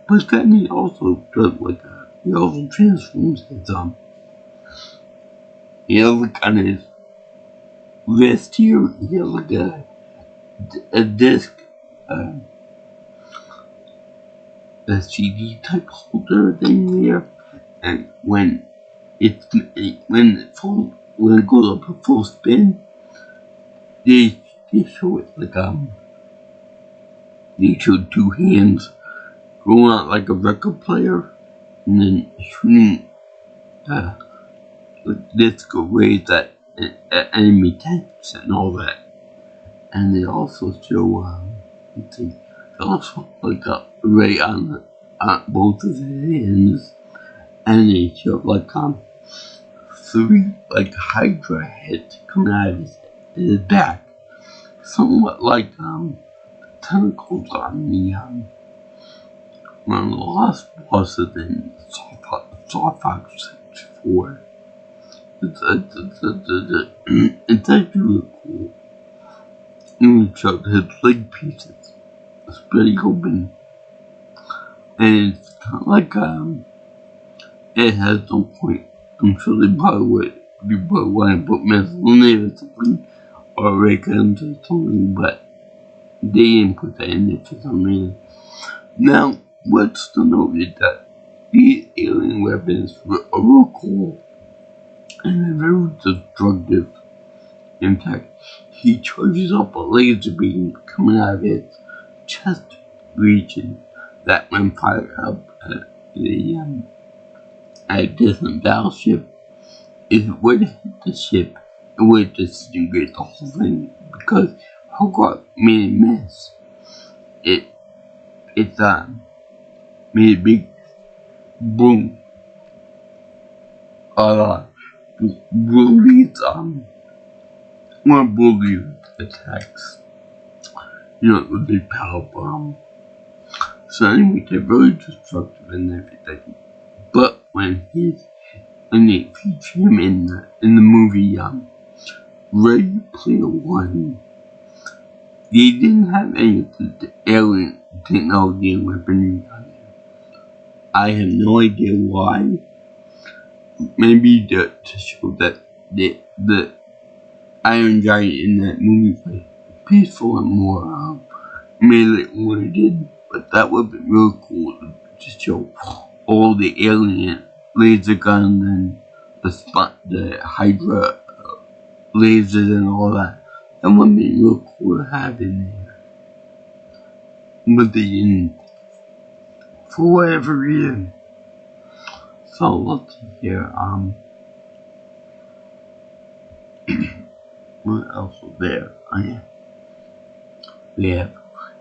But then he also does he also transforms his he has like on his wrist here, he has like a disc, a CD type holder thing there, and when it goes up a full spin, they show it like they show two hands going out like a record player, and then shooting the disc away at enemy tanks and all that. And they also show they also like a ray on both of their hands, and they show like three like Hydra heads coming out of his back, somewhat like tentacles on the one of the last bosses in Star Fox 4. It's actually really cool. And we showed his leg pieces splitting open, and it's kind of like it has no point. I'm sure they probably want to put metal in it or something, or break it into something, but they didn't put that in there for some reason. Now, what's to note is that these alien weapons are real cool and they're very destructive. In fact, he charges up a laser beam coming out of his chest region that, when fired up at a distant battleship, if it would hit the ship, it would disintegrate the whole thing, because Hogarth made a mess. It made a big boom. Broly's one of Broly's attacks. The big power bomb. So anyway, they're very destructive and everything. But when they feature him in the movie Ready Player One, they didn't have any of the alien technology and weaponry on there. I have no idea why. Maybe to show that the Iron Giant in that movie was peaceful and more melee-oriented, but that would be really cool to show all the alien laser guns and the Hydra lasers and all that. That would be real cool to have in there. But they didn't, for whatever reason. So let's see here. What else was there? We have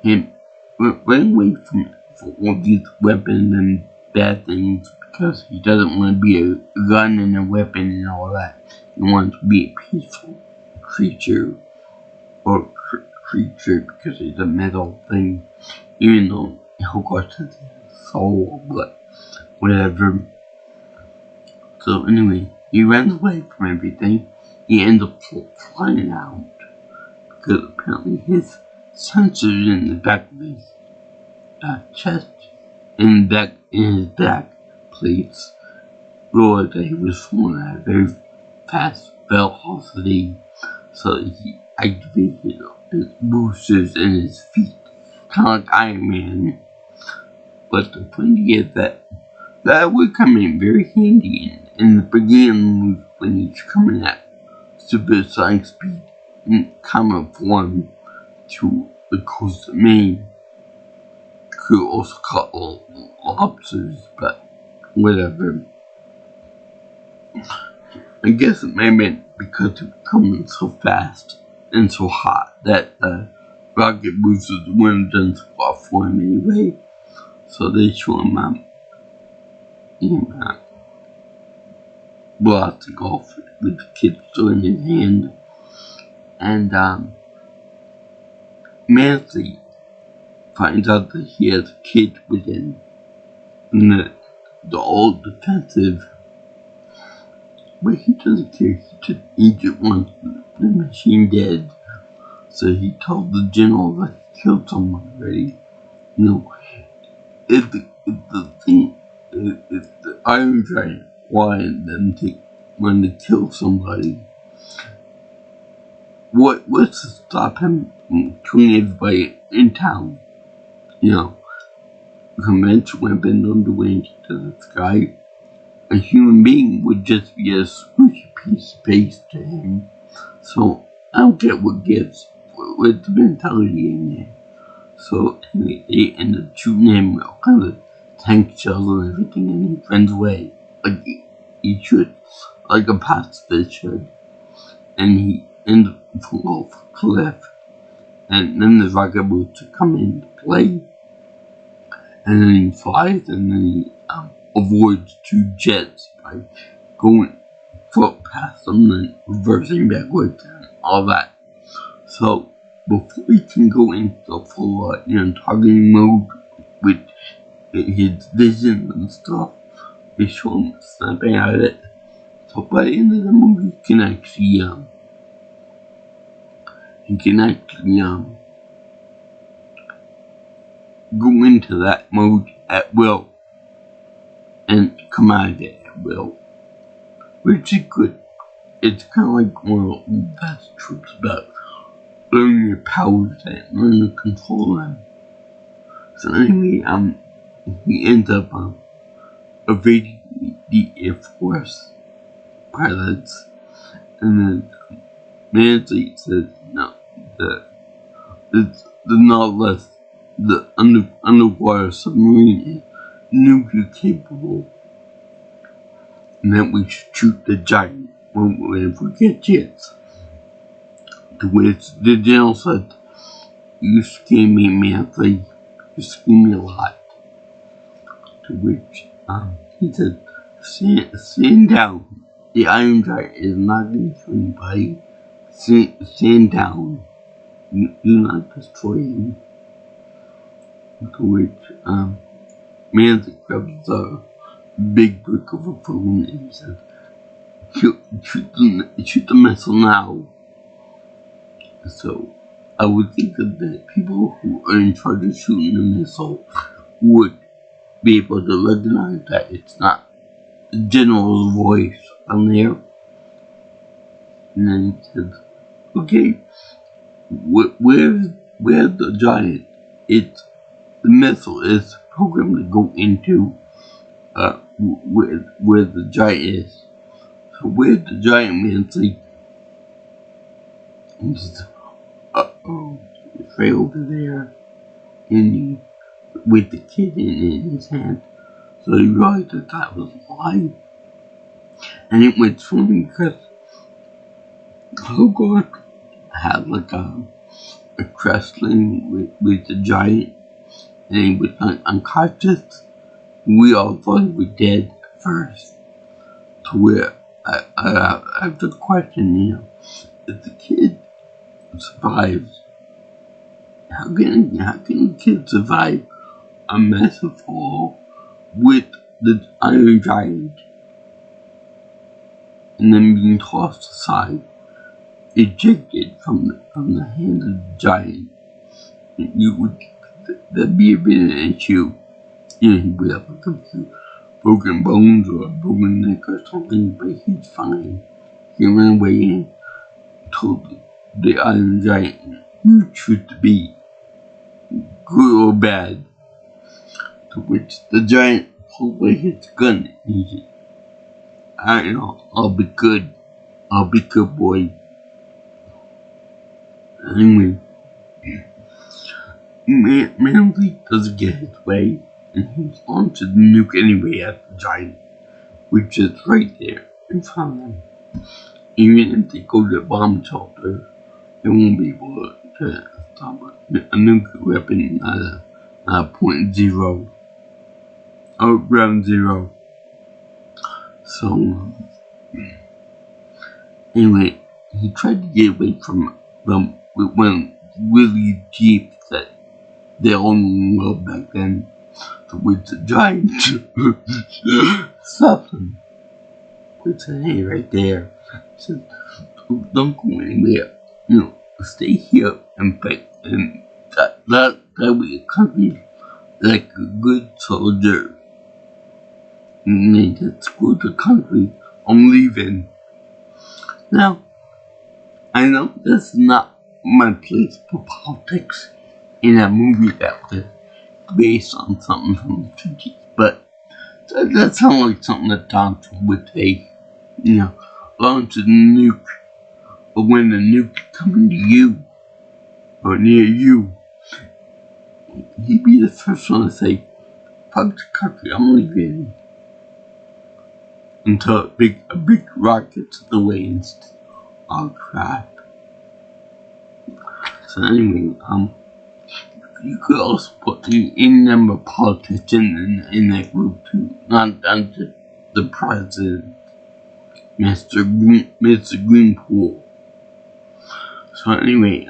him running away from all these weapons and bad things because he doesn't want to be a gun and a weapon and all that. He wants to be a peaceful creature because he's a metal thing, even though Hogarth has a soul, but whatever. So anyway, he runs away from everything. He ends up flying out because apparently his sensors in the back of his chest and back in his back plates realized that he was falling at a very fast velocity, so he activated his boosters in his feet, kind of like Iron Man. But the point is that would come in very handy in the beginning when he's coming at supersonic speed in common form to the coast of Maine. Could also caught lobsters, but whatever. I guess it may have been because it was coming so fast and so hot that the rocket boosters wouldn't have done so well for him anyway. So they show him lots of golf with the kid still in his hand. And Mansley finds out that he has a kid with him. And the all defensive, but he doesn't care. He just wants the machine dead. So he told the general that he killed someone already. You know, if the Iron Giant wanted them to kill somebody, what's to stop him from killing everybody in town? You know, conventional weapon on the wing to the sky. A human being would just be a squishy piece of paste to him. So I don't get what gives with the mentality in there. So anyway, they end up shooting him with all kind of tank shells and everything, and he runs away. Like he should, like a pacifist should. And he ends up falling off a cliff. And then the rocket boosters come into play. And then he flies, and then he avoids two jets by going foot past them and reversing backwards and all that. So before he can go into full targeting mode with his vision and stuff, they show him snapping at it. So by the end of the movie, he can actually go into that mode at will and come out of it at will, which is good. It's kind of like one of the best troops about learning your powers and learning to control them. So anyway, he ends up evading the Air Force pilots, and then Mansley says no, it's the Nautilus, the underwater submarine, is nuclear capable, and that we should shoot the Giant if we get a chance. To which the general said, "You scare me, Mansley. You scare me a lot." To which he said, "Stand down. The Iron Giant is not going to kill anybody. Stand down. Do not destroy him." To which Mansley grabs a big brick of a phone and says, "Shoot the missile now." So I would think that people who are in charge of shooting the missile would be able to recognize that it's not the general's voice on there. And then he says, "Okay, where's the Giant? The missile is programmed to go into where the Giant is. So where's the Giant, Mansley?" And he says, it's right over there with the kid in his hand. So he realized that was a lie. And it was funny because Hogarth had like a wrestling with the Giant, and he was unconscious. We all thought he was dead at first. To where I have the question, if the kid survives, how can the kid survive a massive fall with the Iron Giant and then being tossed aside? ejected from the hand of the giant, that'd be a bit of an issue. You know, he would have a few broken bones or a broken neck or something, but he's fine. He ran away and told the Iron Giant, "You choose to be good or bad." To which the giant pulled away his gun and he said, "I know, I'll be good. I'll be good, boy." Anyway, Manly doesn't get his way, and he launches the nuke anyway at the giant, which is right there in front of them. Even if they go to the bomb shelter, they won't be able to stop a nuclear weapon at a point zero or ground zero. So, anyway, he tried to get away from them with one really Jeep that they all loved back then, with the giant stopped him. Put his hand right there. Said, "Don't go anywhere. You know, stay here and fight." And that way the country like a good soldier. And they just screw the country. I'm leaving. Now, I know that's not my place for politics in a movie that was based on something from the 50s, but that sounds like something that Donald Trump would say. You know, launch a nuke, or when the nuke coming to you, or near you, he'd be the first one to say, "Fuck the country, I'm leaving." Until a big rock gets in the way and all crap. So anyway, you could also put any number of politicians in that group too, not just the president, Mr. Greenpool. So anyway,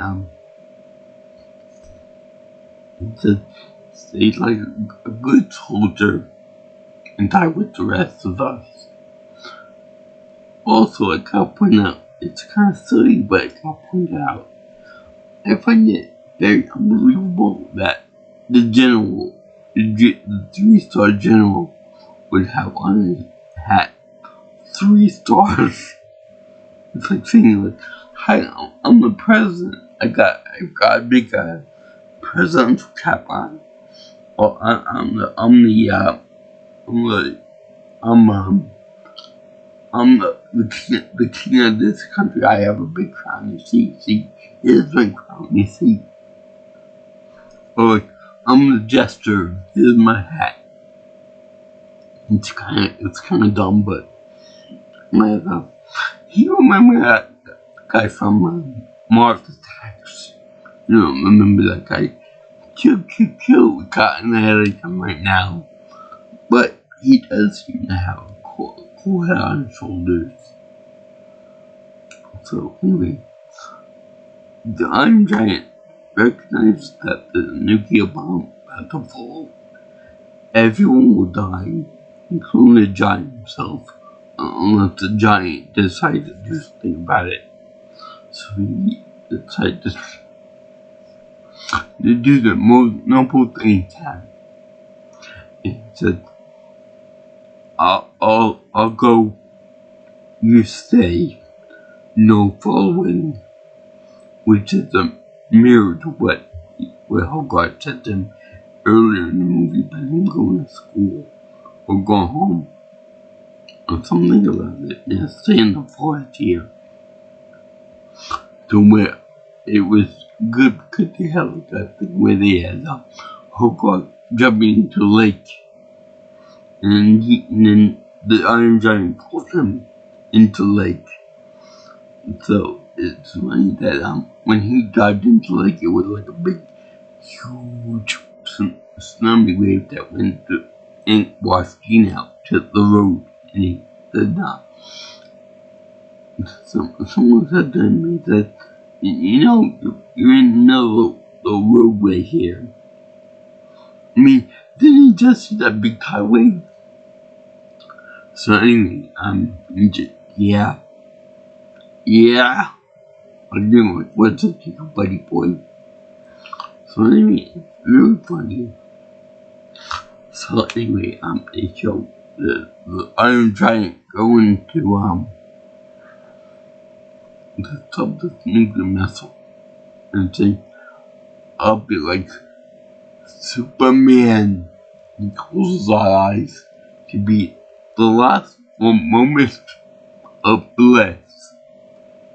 to stay like a good soldier and die with the rest of us. Also, I gotta point out, it's kind of silly, but I gotta point out, I find it very unbelievable that the general, the 3-star general, would have on his hat 3 stars. It's like saying, like, "Hi, I'm the president. I've got a big presidential cap on. Or I'm the king of this country. I have a big crown. You see, here's my crown. You see." Or like, "I'm the jester. Here's my hat." It's kind of dumb, but you remember that guy from Mars Attacks? You know, remember that guy? Kill. Caught in the head of him right now, but he does seem to have a cool head on his shoulders. So anyway, the Iron Giant recognized that the nuclear bomb had to fall. Everyone will die, including the giant himself, unless the giant decided to do something about it. So he decided to do the most noble thing he can. He said, I'll go, you stay, no following," which is a mirror to what Hogarth said to him earlier in the movie about him going to school or going home or something about it. Yeah, stay in the forest here. To where it was good because they had like that thing where they had Hogarth jumping into the lake, and then the Iron Giant pulled him into the lake. So it's funny that when he dived into the lake, it was like a big, huge tsunami wave that went through and washed Gene out to the road, and he said, someone said to me that, "You know, you're in the roadway here." I mean, didn't he just see that big tidal wave? So anyway, yeah. Again, like, what's up to your buddy boy? So anyway, it's really funny. So anyway, they show the Iron Giant going to stop this nuclear missile, and say, I'll be like Superman. He closes his eyes to be the last moment of bliss.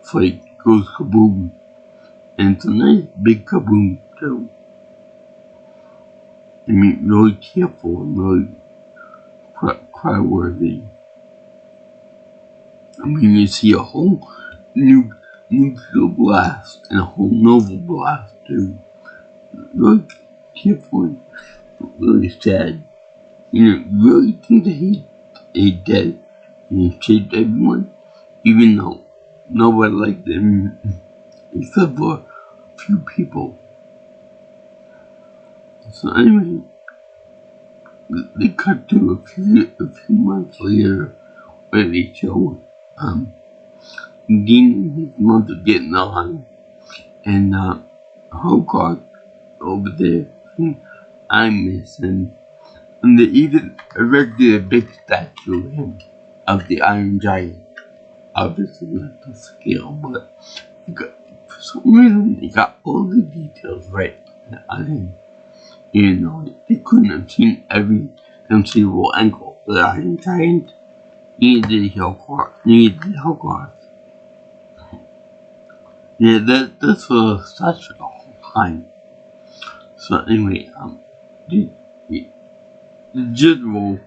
It's like goes kaboom, and it's a nice big kaboom too. I mean, really careful and really cry-worthy. I mean, you see a whole nuclear blast and a whole naval blast too. Really careful and really sad. You really think that he dead and he saved everyone, even though nobody liked him except for a few people. So anyway, they cut to a few months later where they show Dean and his mother getting on, and Hogarth over there, I miss him. And they even erected a big statue of him, of the Iron Giant. Obviously not the scale, but for some reason they got all the details right on him. You know, they couldn't have seen every conceivable angle of the Iron Giant. Neither did Hogarth. Yeah, this was such a whole time. So anyway, the general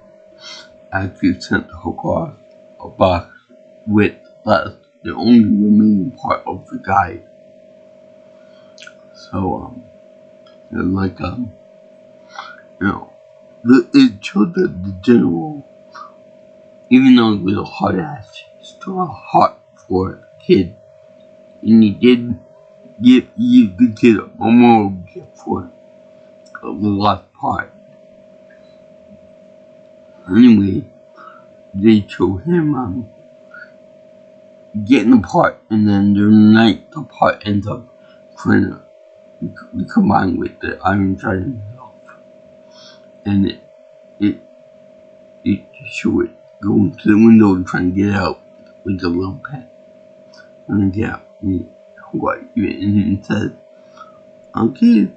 actually sent Hogarth a box with the only remaining part of the guide. So like it showed that the general, even though he was a hard ass, still a heart for a kid, and he did give the kid a memorial gift for the last part. Anyway, they show him getting the part, and then during the night the part ends up trying to be combined with the Iron Giant himself, and it show it going to the window and trying to get out with the little pet. And yeah, and says, okay,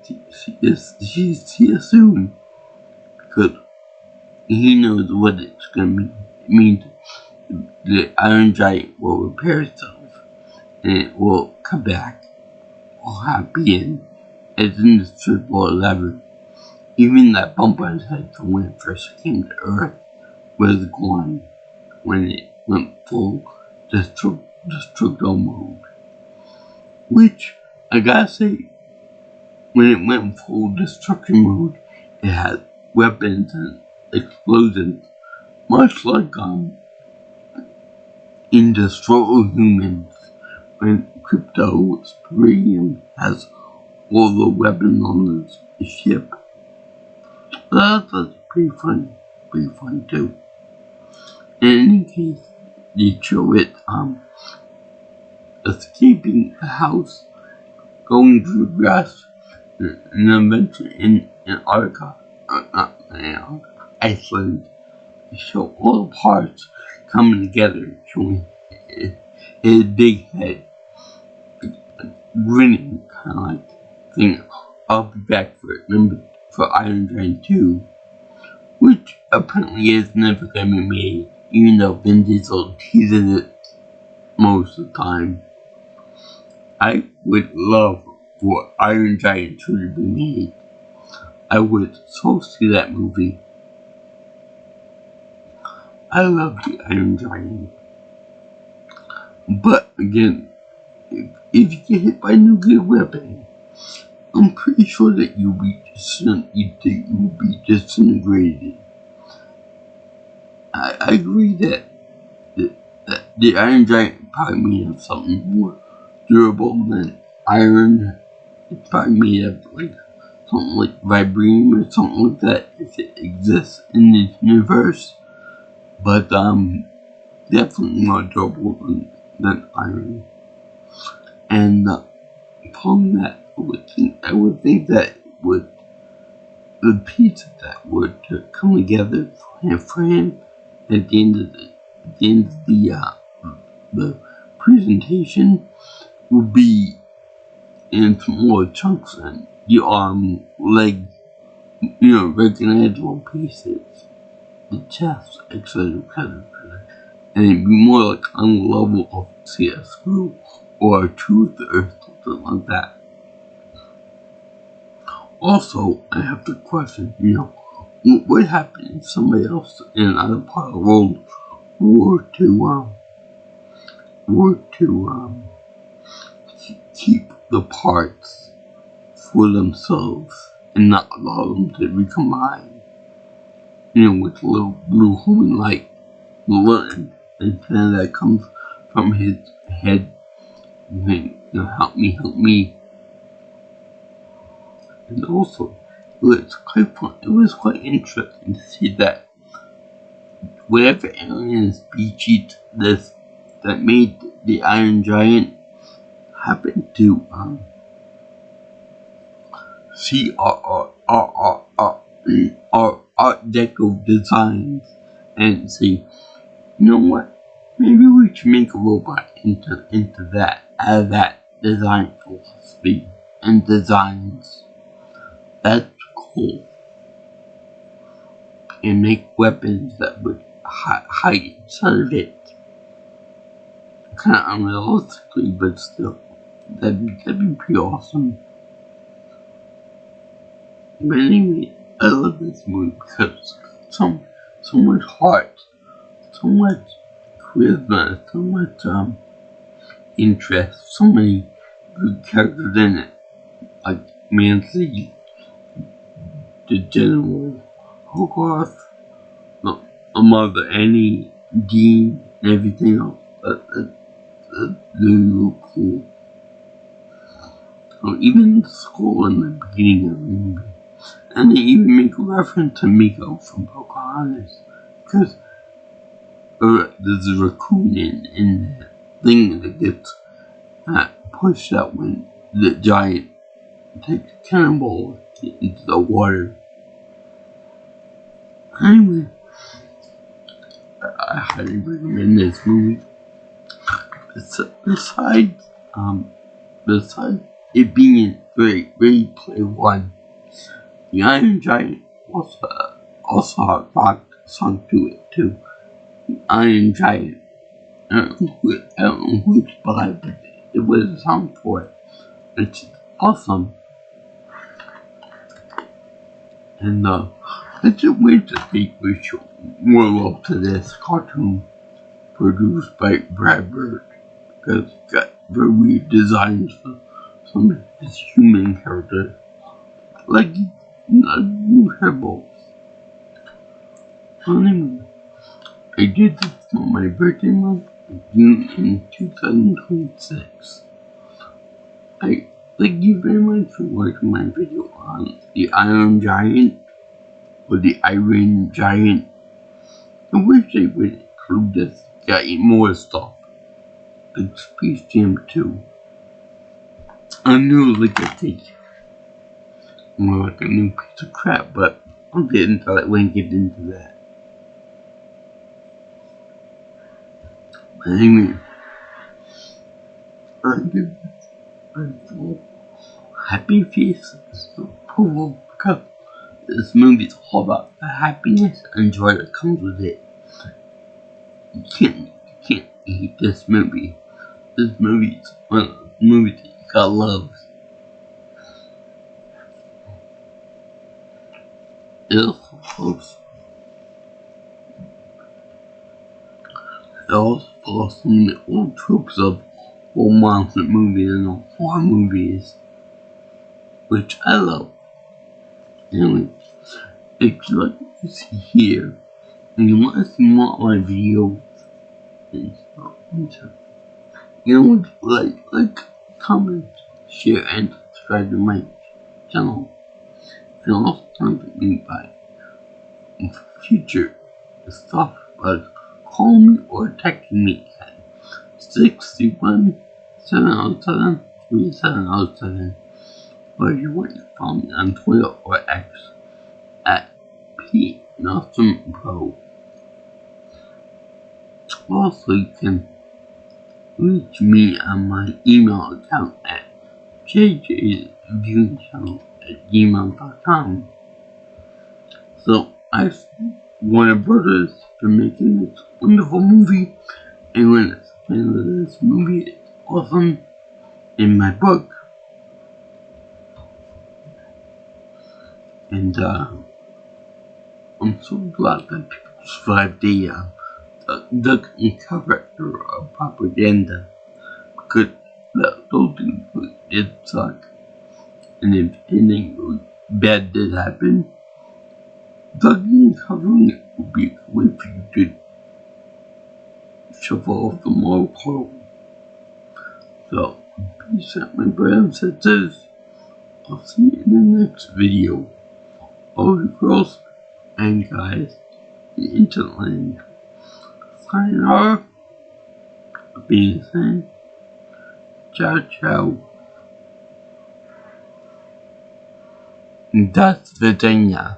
she's here soon, because he knows what it's gonna mean. It means the Iron Giant will repair itself, and it will come back all happy and as indestructible as ever. Even that bump on his head from when it first came to Earth was gone when it went full destructo mode. Which, I gotta say, when it went full destruction mode, it had weapons and explosions, much like in Destroy Humans, when Crypto Spiridium has all the weapons on the ship. That's pretty fun too. In any case, they show it escaping the house, going through the grass, and eventually in Antarctica, Iceland. They show all the parts coming together, showing his big head, grinning, kind of like saying, I'll be back for Iron Giant 2, which apparently is never going to be made, even though Vin Diesel teases it most of the time. I would love for Iron Giant 2 to be made. I would so see that movie. I love the Iron Giant. But again, if you get hit by a nuclear weapon, I'm pretty sure that you'll be disintegrated. I agree that the Iron Giant probably made of something more durable than iron. It's probably made of like something like vibranium or something like that if it exists in this universe. But definitely more durable than iron. And upon that, I would think that would the pieces that would come together for him at the end of the presentation would be in smaller chunks and the arm, leg, recognizable pieces, the chest, etc., etc. And it'd be more like on the level of, say, a screw or a tooth or something like that. Also, I have to question, what would happen if somebody else in another part of the world were to keep the parts for themselves and not allow them to recombine, with a little blue human light learn, and then that comes from his head, help me. And also, it was quite fun. It was quite interesting to see that whatever alien species that made the Iron Giant happened to see our Art Deco designs and say, you know what? Maybe we should make a robot into that, out of that design philosophy and designs. That's cool. And make weapons that would hide inside of it. Kind of unrealistically, but still, that'd be pretty awesome. But anyway, I love this movie because so much heart, so much charisma, so much interest, so many good characters in it. Like Mancy, the General, Hogarth, the Mother Annie, Dean, and everything else. That's really cool. So even the school in the beginning of the movie. And they even make a reference to Miko from Pocahontas. Because there's a raccoon in the thing that gets pushed out when the giant takes a cannonball into the water. Anyway, I highly recommend this movie. Besides it being very, very play one, the Iron Giant also had a rock song to it too. The Iron Giant. I don't know who it's by, but it was a song for it. It's awesome. And it's a weird to think we show more love to this cartoon produced by Brad Bird, because it's got very weird designs for some of his human characters. Like Incredibles. Anyway, I did this for my birthday month in 2026. I thank you very much for watching my video on the Iron Giant or the Iron Giant. I wish they would include this guy in more stuff, like Space Jam 2. I knew like a take more like a new piece of crap, but I'll get into that when I get into that. But anyway, I give happy faces of approval because this movie is all about the happiness and joy that comes with it. You can't hate this movie. This movie is one of those movies that you gotta love. It also follows some of the old tropes of old monster movies and horror movies, which I love. Anyway, if you like what you see here, and you want to see more of my videos, like, comment, share, and subscribe to my channel. You can also contact me by future stuff, like call me or text me at 631 707 3707. Or you want to follow me on Twitter or X at P Nelson Pro. Also, you can reach me on my email account at jjviewingchannel@gmail.com. So, I Warner Brothers for making this wonderful movie, and when it's explained this movie is awesome in my book. And I'm so glad that people survived the cover of propaganda, because those things did suck. And if anything really bad did happen, ducking and covering it would be a way for you to shuffle off the moral code. So, peace out, my brothers and sisters. I'll see you in the next video. All the girls and guys in Interland. Signing off. Being said, ciao ciao. Das Widzenia.